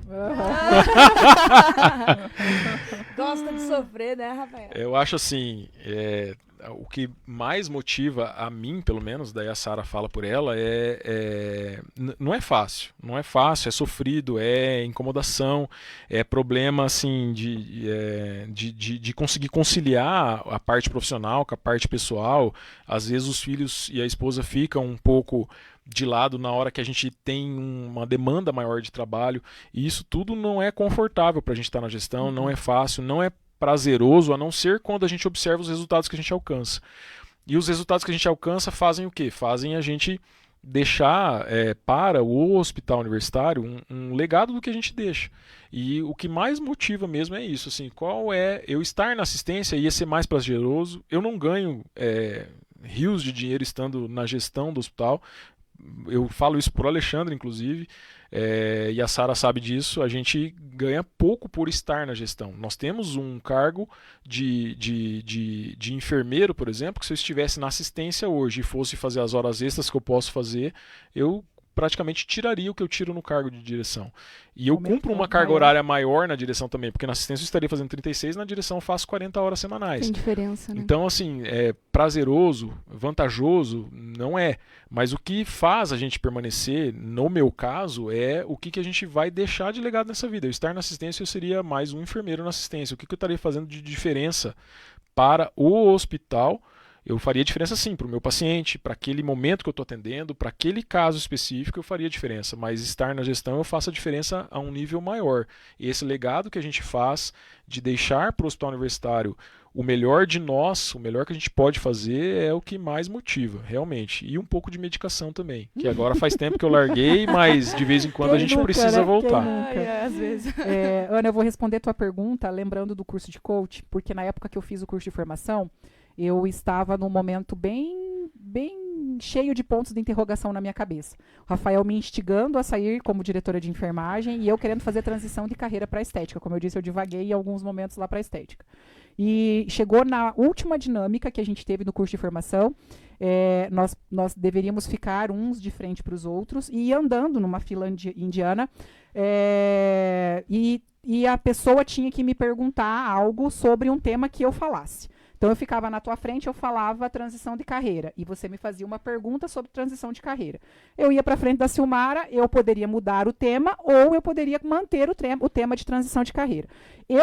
Speaker 2: Gosta de sofrer, né, Rafael?
Speaker 3: Eu acho assim, o que mais motiva a mim, pelo menos, daí a Sara fala por ela, não é fácil. Não é fácil, é sofrido, é incomodação, é problema assim de conseguir conciliar a parte profissional com a parte pessoal. Às vezes os filhos e a esposa ficam um pouco de lado na hora que a gente tem uma demanda maior de trabalho, e isso tudo não é confortável para a gente estar na gestão, não é fácil, não é prazeroso, a não ser quando a gente observa os resultados que a gente alcança. E os resultados que a gente alcança fazem o quê? Fazem a gente deixar para o hospital universitário um legado do que a gente deixa. E o que mais motiva mesmo é isso, assim, eu estar na assistência ia ser mais prazeroso, eu não ganho rios de dinheiro estando na gestão do hospital. Eu falo isso por Alexandre, inclusive, e a Sara sabe disso. A gente ganha pouco por estar na gestão. Nós temos um cargo de enfermeiro, por exemplo, que se eu estivesse na assistência hoje e fosse fazer as horas extras que eu posso fazer, eu praticamente tiraria o que eu tiro no cargo de direção. E eu cumpro uma carga horária maior na direção também, porque na assistência eu estaria fazendo 36, na direção eu faço 40 horas semanais.
Speaker 1: Tem diferença, né?
Speaker 3: Então, assim, prazeroso, vantajoso, não é. Mas o que faz a gente permanecer, no meu caso, é o que a gente vai deixar de legado nessa vida. Eu estar na assistência, eu seria mais um enfermeiro na assistência. O que eu estaria fazendo de diferença para o hospital? Eu faria diferença sim para o meu paciente, para aquele momento que eu estou atendendo, para aquele caso específico eu faria diferença, mas estar na gestão eu faço a diferença a um nível maior. E esse legado que a gente faz de deixar para o hospital universitário o melhor de nós, o melhor que a gente pode fazer é o que mais motiva, realmente. E um pouco de medicação também, que agora faz tempo que eu larguei, mas de vez em quando a gente precisa voltar.
Speaker 1: Às vezes.
Speaker 4: Ana, eu vou responder a tua pergunta lembrando do curso de coach, porque na época que eu fiz o curso de formação, eu estava num momento bem cheio de pontos de interrogação na minha cabeça. O Rafael me instigando a sair como diretora de enfermagem e eu querendo fazer transição de carreira para estética. Como eu disse, eu divaguei em alguns momentos lá para estética. E chegou na última dinâmica que a gente teve no curso de formação, nós deveríamos ficar uns de frente para os outros e ir andando numa fila indiana, e a pessoa tinha que me perguntar algo sobre um tema que eu falasse. Então, eu ficava na tua frente, eu falava transição de carreira, e você me fazia uma pergunta sobre transição de carreira. Eu ia para frente da Silmara, eu poderia mudar o tema, ou eu poderia manter o tema de transição de carreira.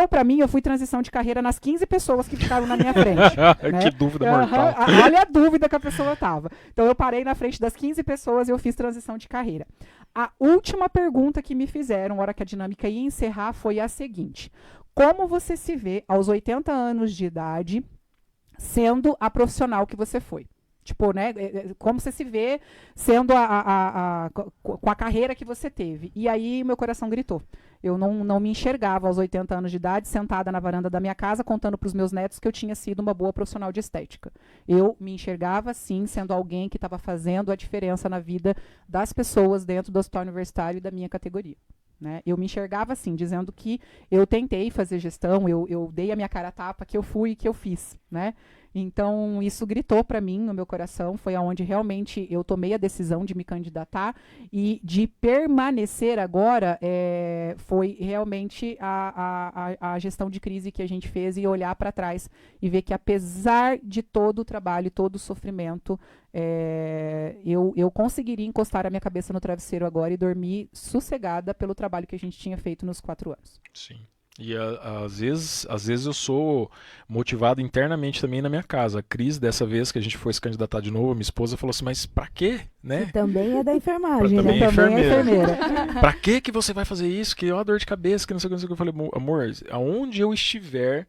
Speaker 4: Para mim, eu fui transição de carreira nas 15 pessoas que ficaram na minha frente. Né?
Speaker 3: Que dúvida mortal.
Speaker 4: Olha a dúvida que a pessoa estava. Então, eu parei na frente das 15 pessoas e eu fiz transição de carreira. A última pergunta que me fizeram, na hora que a dinâmica ia encerrar, foi a seguinte: como você se vê aos 80 anos de idade sendo a profissional que você foi? Tipo, né, como você se vê sendo com a carreira que você teve? E aí meu coração gritou. Eu não me enxergava aos 80 anos de idade, sentada na varanda da minha casa, contando para os meus netos que eu tinha sido uma boa profissional de estética. Eu me enxergava, sim, sendo alguém que estava fazendo a diferença na vida das pessoas dentro do hospital universitário e da minha categoria. Né? Eu me enxergava assim, dizendo que eu tentei fazer gestão, eu dei a minha cara a tapa, que eu fui e que eu fiz, né? Então, isso gritou para mim no meu coração, foi aonde realmente eu tomei a decisão de me candidatar e de permanecer agora. Foi realmente a gestão de crise que a gente fez e olhar para trás e ver que, apesar de todo o trabalho, todo o sofrimento, eu conseguiria encostar a minha cabeça no travesseiro agora e dormir sossegada pelo trabalho que a gente tinha feito nos 4 anos.
Speaker 3: Sim. E às vezes eu sou motivado internamente também na minha casa. A Cris, dessa vez que a gente foi se candidatar de novo, minha esposa falou assim, mas pra quê, né?
Speaker 2: E também é da enfermagem,
Speaker 3: Também
Speaker 2: né?
Speaker 3: é
Speaker 2: Também é
Speaker 3: enfermeira.
Speaker 2: enfermeira.
Speaker 3: Pra que você vai fazer isso? Que é uma dor de cabeça, que não sei o que, não sei o que. Eu falei, amor, aonde eu estiver,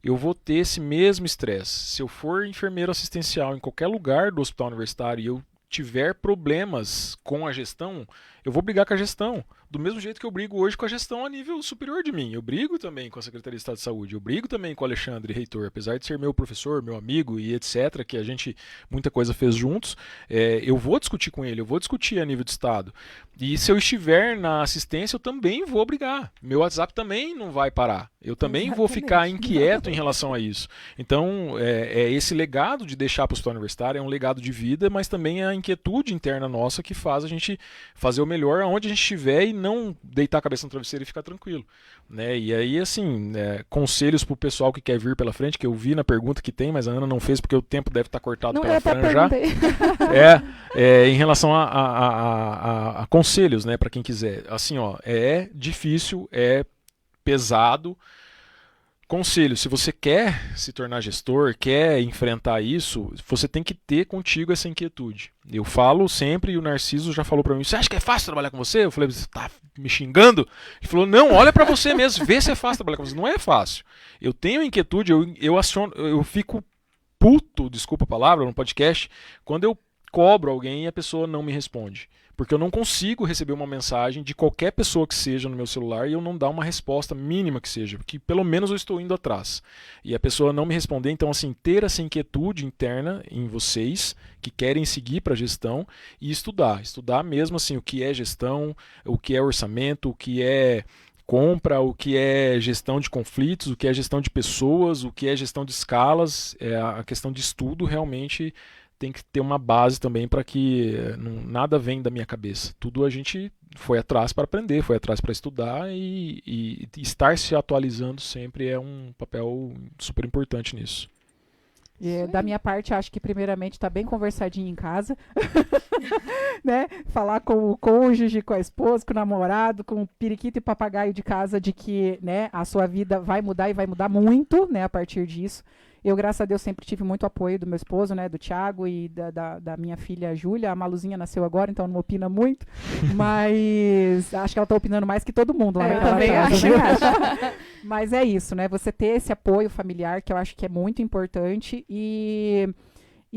Speaker 3: eu vou ter esse mesmo estresse. Se eu for enfermeiro assistencial em qualquer lugar do hospital universitário e eu tiver problemas com a gestão, eu vou brigar com a gestão. Do mesmo jeito que eu brigo hoje com a gestão a nível superior de mim. Eu brigo também com a Secretaria de Estado de Saúde. Eu brigo também com o Alexandre, reitor. Apesar de ser meu professor, meu amigo e etc., que a gente muita coisa fez juntos, eu vou discutir com ele, eu vou discutir a nível de Estado. E se eu estiver na assistência, eu também vou brigar. Meu WhatsApp também não vai parar. Eu também vou ficar inquieto em relação a isso. Então, esse legado de deixar para o hospital universitário é um legado de vida, mas também é a inquietude interna nossa que faz a gente fazer o melhor aonde a gente estiver e não deitar a cabeça no travesseiro e ficar tranquilo. Né? E aí, assim, conselhos pro pessoal que quer vir pela frente, que eu vi na pergunta que tem, mas a Ana não fez porque o tempo deve estar cortado pela Fran já. Em relação a conselhos, né, para quem quiser. Assim, ó, é difícil, é pesado. Conselho, se você quer se tornar gestor, quer enfrentar isso, você tem que ter contigo essa inquietude. Eu falo sempre, e o Narciso já falou para mim, você acha que é fácil trabalhar com você? Eu falei, você tá me xingando? Ele falou, não, olha para você mesmo, vê se é fácil trabalhar com você. Não é fácil. Eu tenho inquietude, eu fico puto, desculpa a palavra, no podcast, quando eu cobro alguém e a pessoa não me responde. Porque eu não consigo receber uma mensagem de qualquer pessoa que seja no meu celular e eu não dar uma resposta mínima que seja, porque pelo menos eu estou indo atrás. E a pessoa não me responder, então assim, ter essa inquietude interna em vocês que querem seguir para a gestão e estudar mesmo assim o que é gestão, o que é orçamento, o que é compra, o que é gestão de conflitos, o que é gestão de pessoas, o que é gestão de escalas, a questão de estudo realmente tem que ter uma base também para que nada vem da minha cabeça. Tudo a gente foi atrás para aprender, foi atrás para estudar e estar se atualizando sempre é um papel super importante nisso.
Speaker 4: Da minha parte, acho que primeiramente está bem conversadinho em casa, né? Falar com o cônjuge, com a esposa, com o namorado, com o periquito e papagaio de casa de que, né, a sua vida vai mudar e vai mudar muito, né, a partir disso. Eu, graças a Deus, sempre tive muito apoio do meu esposo, né, do Thiago e da minha filha Júlia. A Maluzinha nasceu agora, então não opina muito, mas acho que ela está opinando mais que todo mundo lá naquela casa. Mas é isso, né? Você ter esse apoio familiar, que eu acho que é muito importante e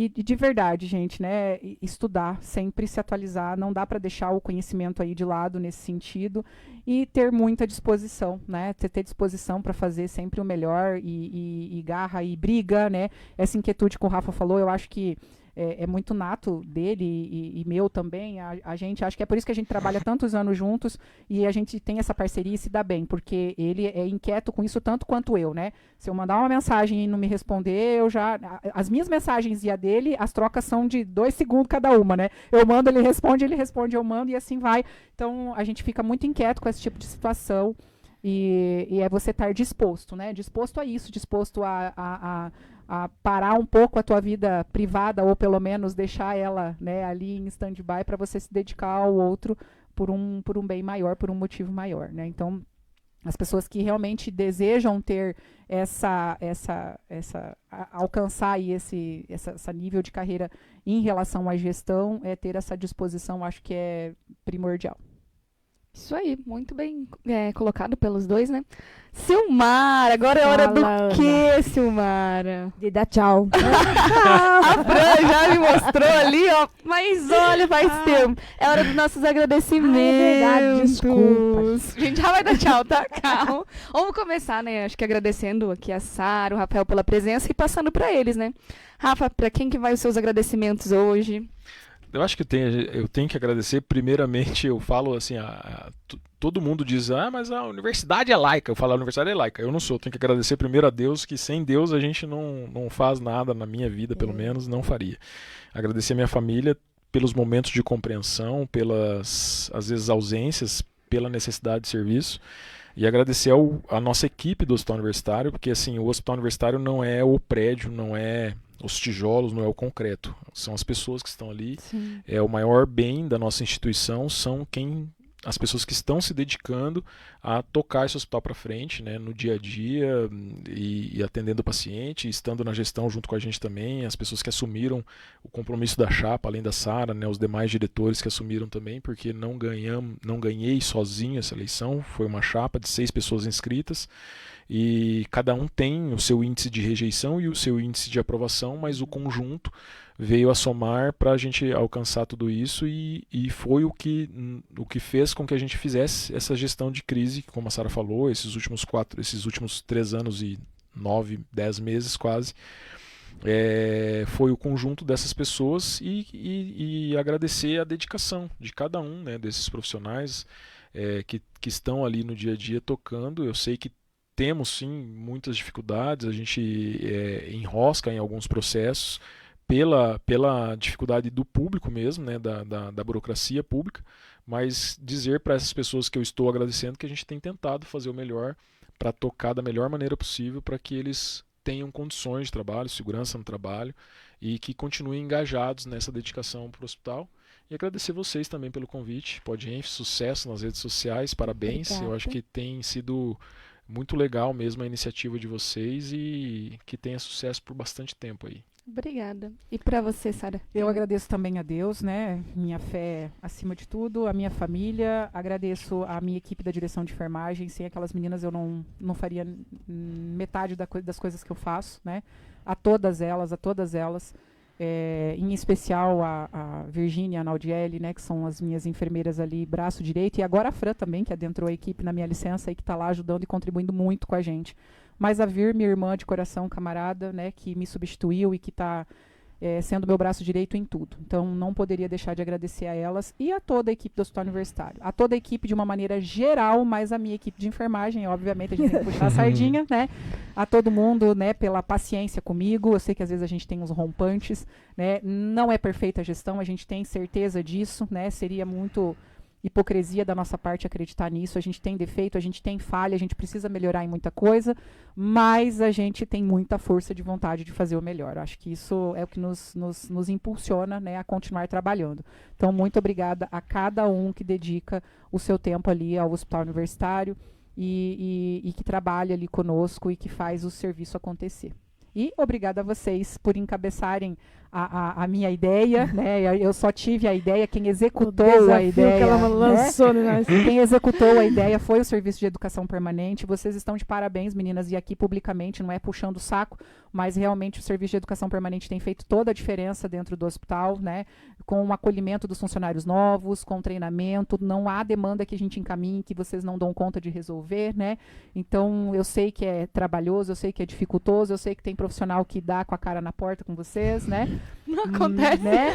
Speaker 4: de verdade, gente, né? Estudar, sempre se atualizar, não dá para deixar o conhecimento aí de lado nesse sentido e ter muita disposição, né? Ter disposição para fazer sempre o melhor e garra e briga, né? Essa inquietude que o Rafa falou, eu acho que é muito nato dele e meu também. A gente, acho que é por isso que a gente trabalha tantos anos juntos e a gente tem essa parceria e se dá bem, porque ele é inquieto com isso tanto quanto eu, né? Se eu mandar uma mensagem e não me responder, as minhas mensagens e a dele, as trocas são de 2 segundos cada uma, né? Eu mando, ele responde, eu mando e assim vai. Então, a gente fica muito inquieto com esse tipo de situação e é você estar disposto, né? Disposto a isso, disposto a parar um pouco a tua vida privada ou pelo menos deixar ela, né, ali em stand-by para você se dedicar ao outro por um bem maior, por um motivo maior, né? Então, as pessoas que realmente desejam ter alcançar aí esse nível de carreira em relação à gestão, ter essa disposição, acho que é primordial.
Speaker 1: Isso aí, muito bem colocado pelos dois, né? Silmara, agora é hora do quê, Silmara?
Speaker 2: De dar tchau.
Speaker 1: A Fran já me mostrou ali, ó. Mas olha, faz tempo. É hora dos nossos agradecimentos.
Speaker 2: É verdade, desculpa.
Speaker 1: A gente já vai dar tchau, tá? Calma. Vamos começar, né? Acho que agradecendo aqui a Sara, o Rafael pela presença e passando para eles, né? Rafa, para quem que vai os seus agradecimentos hoje?
Speaker 3: Eu acho que eu tenho que agradecer, primeiramente, eu falo assim, todo mundo diz, mas a universidade é laica, eu falo, a universidade é laica, eu não sou, eu tenho que agradecer primeiro a Deus, que sem Deus a gente não faz nada na minha vida, pelo menos, não faria. Agradecer a minha família pelos momentos de compreensão, pelas, às vezes, ausências, pela necessidade de serviço, e agradecer a nossa equipe do Hospital Universitário, porque assim, o Hospital Universitário não é o prédio, não é os tijolos, não é o concreto. São as pessoas que estão ali. Sim. É o maior bem da nossa instituição, são quem as pessoas que estão se dedicando a tocar esse hospital para frente, né, no dia a dia e atendendo o paciente, estando na gestão junto com a gente também, as pessoas que assumiram o compromisso da chapa, além da Sara, né, os demais diretores que assumiram também, porque não ganhei sozinho essa eleição, foi uma chapa de 6 pessoas inscritas, e cada um tem o seu índice de rejeição e o seu índice de aprovação, mas o conjunto veio a somar para a gente alcançar tudo isso e foi o que fez com que a gente fizesse essa gestão de crise, como a Sara falou, esses últimos 3 anos e 9, 10 meses quase, foi o conjunto dessas pessoas e agradecer a dedicação de cada um, né, desses profissionais que estão ali no dia a dia tocando. Eu sei que temos sim muitas dificuldades, a gente enrosca em alguns processos, pela dificuldade do público mesmo, né, da burocracia pública, mas dizer para essas pessoas que eu estou agradecendo que a gente tem tentado fazer o melhor para tocar da melhor maneira possível para que eles tenham condições de trabalho, segurança no trabalho e que continuem engajados nessa dedicação para o hospital. E agradecer vocês também pelo convite, PodEnf, sucesso nas redes sociais, parabéns. Obrigada. Eu acho que tem sido muito legal mesmo a iniciativa de vocês e que tenha sucesso por bastante tempo aí.
Speaker 1: Obrigada. E para você, Sara?
Speaker 4: Eu agradeço também a Deus, né? Minha fé acima de tudo, a minha família. Agradeço a minha equipe da direção de enfermagem. Sem aquelas meninas eu não faria metade das coisas que eu faço, né? A todas elas. Em especial a Virgínia e a Naudiele, né? Que são as minhas enfermeiras ali, braço direito. E agora a Fran também, que adentrou a equipe na minha licença e que está lá ajudando e contribuindo muito com a gente. Mas a Vir, minha irmã de coração, camarada, né, que me substituiu e que está sendo meu braço direito em tudo. Então, não poderia deixar de agradecer a elas e a toda a equipe do Hospital Universitário. A toda a equipe de uma maneira geral, mas a minha equipe de enfermagem, obviamente, a gente tem que puxar a sardinha, né? A todo mundo, né, pela paciência comigo. Eu sei que às vezes a gente tem uns rompantes, né? Não é perfeita a gestão, a gente tem certeza disso, né? Seria muito hipocrisia da nossa parte acreditar nisso. A gente tem defeito, a gente tem falha, a gente precisa melhorar em muita coisa, mas a gente tem muita força de vontade de fazer o melhor. Eu acho que isso é o que nos impulsiona, né, a continuar trabalhando. Então, muito obrigada a cada um que dedica o seu tempo ali ao Hospital Universitário e que trabalha ali conosco e que faz o serviço acontecer. E obrigada a vocês por encabeçarem a minha ideia, né? Eu só tive a ideia, quem executou a ideia,
Speaker 2: que ela lançou, né?
Speaker 4: Quem executou a ideia foi o Serviço de Educação Permanente. Vocês estão de parabéns, meninas, e aqui publicamente, não é puxando o saco, mas realmente o Serviço de Educação Permanente tem feito toda a diferença dentro do hospital, né? Com o acolhimento dos funcionários novos, com treinamento, não há demanda que a gente encaminhe que vocês não dão conta de resolver, né? Então, eu sei que é trabalhoso, eu sei que é dificultoso, eu sei que tem profissional que dá com a cara na porta com vocês, né?
Speaker 1: Não acontece.
Speaker 4: Né?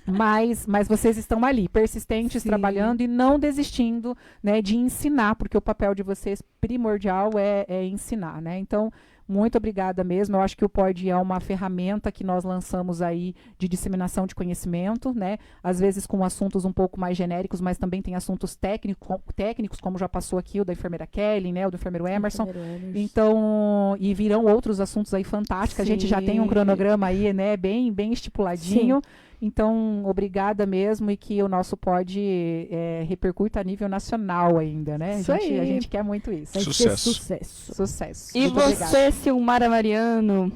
Speaker 4: Mas vocês estão ali, persistentes, sim, trabalhando e não desistindo, né, de ensinar, porque o papel de vocês primordial é ensinar, né? Então, muito obrigada mesmo. Eu acho que o POD é uma ferramenta que nós lançamos aí de disseminação de conhecimento, né? Às vezes com assuntos um pouco mais genéricos, mas também tem assuntos técnicos, como já passou aqui o da enfermeira Kelly, né? O do enfermeiro Emerson. Então, e virão outros assuntos aí fantásticos. Sim. A gente já tem um cronograma aí, né? Bem estipuladinho. Sim. Então, obrigada mesmo e que o nosso POD repercuta a nível nacional ainda, né? A gente quer muito isso. Sucesso.
Speaker 1: E muito você, obrigada. Silmara Mariano?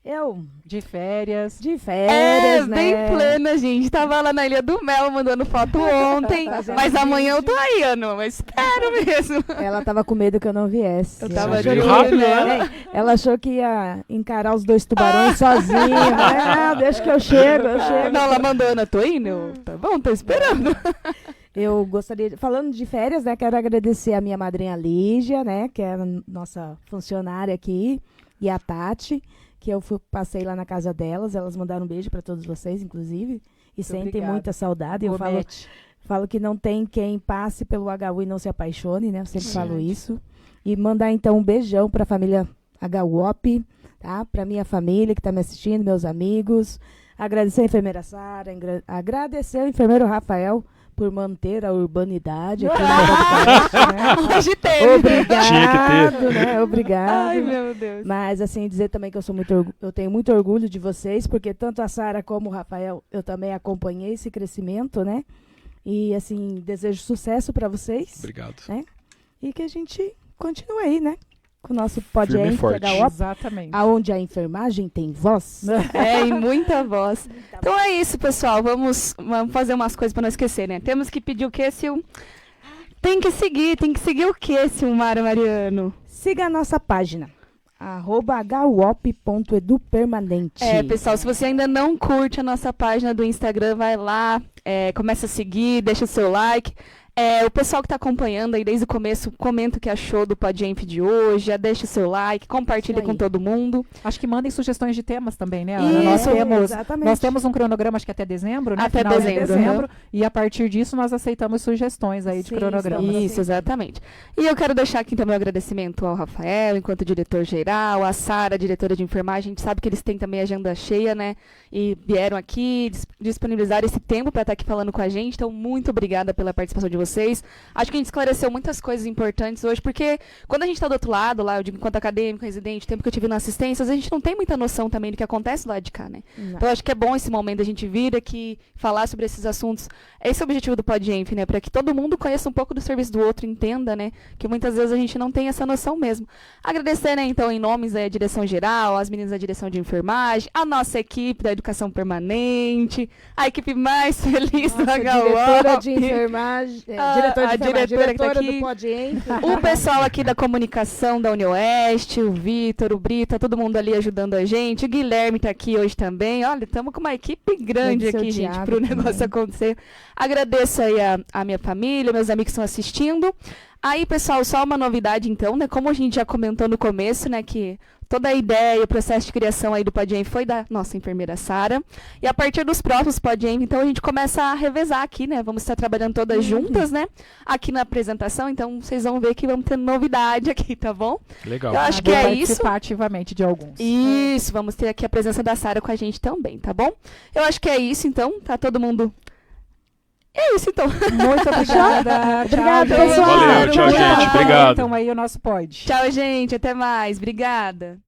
Speaker 2: Eu?
Speaker 4: De férias,
Speaker 2: né?
Speaker 1: Bem plena, gente. Tava lá na Ilha do Mel, mandando foto ontem. Mas amanhã eu tô aí, Ana. Mas espero mesmo.
Speaker 2: Ela tava com medo que eu não viesse.
Speaker 1: Eu tava
Speaker 3: rápido, né?
Speaker 2: Ela achou que ia encarar os 2 tubarões sozinha. Né? Deixa que eu chego.
Speaker 1: Não, ela mandou, Ana, tô indo. Tá bom, tô esperando.
Speaker 2: Eu gostaria, falando de férias, né? Quero agradecer a minha madrinha Lígia, né? Que é a nossa funcionária aqui. E a Tati, que eu passei lá na casa delas. Elas mandaram um beijo para todos vocês, inclusive. E muito sentem obrigada. Muita saudade. Eu falo que não tem quem passe pelo HU e não se apaixone, né? Eu sempre falo isso. E mandar, então, um beijão para a família HUOP, tá? Para minha família que está me assistindo, meus amigos. Agradecer a enfermeira Sara, agradecer ao enfermeiro Rafael por manter a urbanidade aqui no podcast, né?
Speaker 1: Hoje teve.
Speaker 2: Obrigado, né? Obrigado.
Speaker 1: Ai, meu Deus.
Speaker 2: Mas, assim, dizer também que eu tenho muito orgulho de vocês, porque tanto a Sara como o Rafael, eu também acompanhei esse crescimento, né? E, assim, desejo sucesso para vocês.
Speaker 3: Obrigado.
Speaker 2: E que a gente continue aí, né? Com o nosso
Speaker 3: Firme e
Speaker 2: podcast
Speaker 3: forte.
Speaker 2: da UOP,
Speaker 4: Exatamente.
Speaker 2: aonde a enfermagem tem voz.
Speaker 1: E muita voz. Então é isso, pessoal. Vamos fazer umas coisas para não esquecer, né? Temos que pedir o quê, Sil? Tem que seguir o quê, Silmara Mariano?
Speaker 2: Siga a nossa página, @huop.edupermanente.
Speaker 1: Pessoal, se você ainda não curte a nossa página do Instagram, vai lá, começa a seguir, deixa o seu like. O pessoal que está acompanhando aí desde o começo, comenta o que achou do PodGenf de hoje, já deixa o seu like, compartilha com todo mundo.
Speaker 4: Acho que mandem sugestões de temas também, né,
Speaker 1: Isso,
Speaker 4: Ana? Nós temos um cronograma, acho que até dezembro, né?
Speaker 1: Até
Speaker 4: Final de
Speaker 1: dezembro.
Speaker 4: E a partir disso nós aceitamos sugestões aí de cronograma.
Speaker 1: Isso, exatamente. E eu quero deixar aqui também o agradecimento ao Rafael, enquanto diretor-geral, a Sara, diretora de enfermagem. A gente sabe que eles têm também agenda cheia, né? E vieram aqui, disponibilizaram esse tempo para estar aqui falando com a gente. Então, muito obrigada pela participação de vocês. Acho que a gente esclareceu muitas coisas importantes hoje, porque quando a gente está do outro lado, lá, eu digo, enquanto acadêmico, residente, o tempo que eu tive na assistência, a gente não tem muita noção também do que acontece lá de cá, né?
Speaker 2: Não.
Speaker 1: Então, acho que é bom esse momento a gente vir aqui, falar sobre esses assuntos. Esse é o objetivo do PodGenf, né? Para que todo mundo conheça um pouco do serviço do outro, entenda, né? Que muitas vezes a gente não tem essa noção mesmo. Agradecer, né, então, em nomes da direção geral, as meninas da direção de enfermagem, a nossa equipe da educação permanente, a equipe mais feliz da
Speaker 2: diretora de
Speaker 1: HUOP.
Speaker 2: enfermagem,
Speaker 1: A diretora que tá aqui.
Speaker 2: do PodGenf.
Speaker 1: O pessoal aqui da comunicação da UniOeste, o Vitor, o Brita, todo mundo ali ajudando a gente. O Guilherme tá aqui hoje também. Olha, estamos com uma equipe grande
Speaker 2: Seu
Speaker 1: aqui, gente,
Speaker 2: Thiago
Speaker 1: para o
Speaker 2: também.
Speaker 1: negócio acontecer. Agradeço aí a minha família, meus amigos que estão assistindo. Aí, pessoal, só uma novidade então, né? Como a gente já comentou no começo, né, que toda a ideia e o processo de criação aí do PodGenf foi da nossa enfermeira Sara. E a partir dos próximos PodGenf, então a gente começa a revezar aqui, né? Vamos estar trabalhando todas juntas, né? Aqui na apresentação, então vocês vão ver que vamos ter novidade aqui, tá bom?
Speaker 3: Legal.
Speaker 1: Eu acho
Speaker 4: Vou
Speaker 1: que é
Speaker 4: participar
Speaker 1: isso.
Speaker 4: ativamente de alguns.
Speaker 1: Isso, vamos ter aqui a presença da Sara com a gente também, tá bom? Eu acho que é isso, então. Tá todo mundo... É isso, então.
Speaker 4: Muito obrigada.
Speaker 2: Obrigada,
Speaker 4: Tchau,
Speaker 2: pessoal.
Speaker 3: Valeu, tchau, gente. Obrigado.
Speaker 4: Então aí o nosso pod.
Speaker 1: Tchau, gente. Até mais. Obrigada.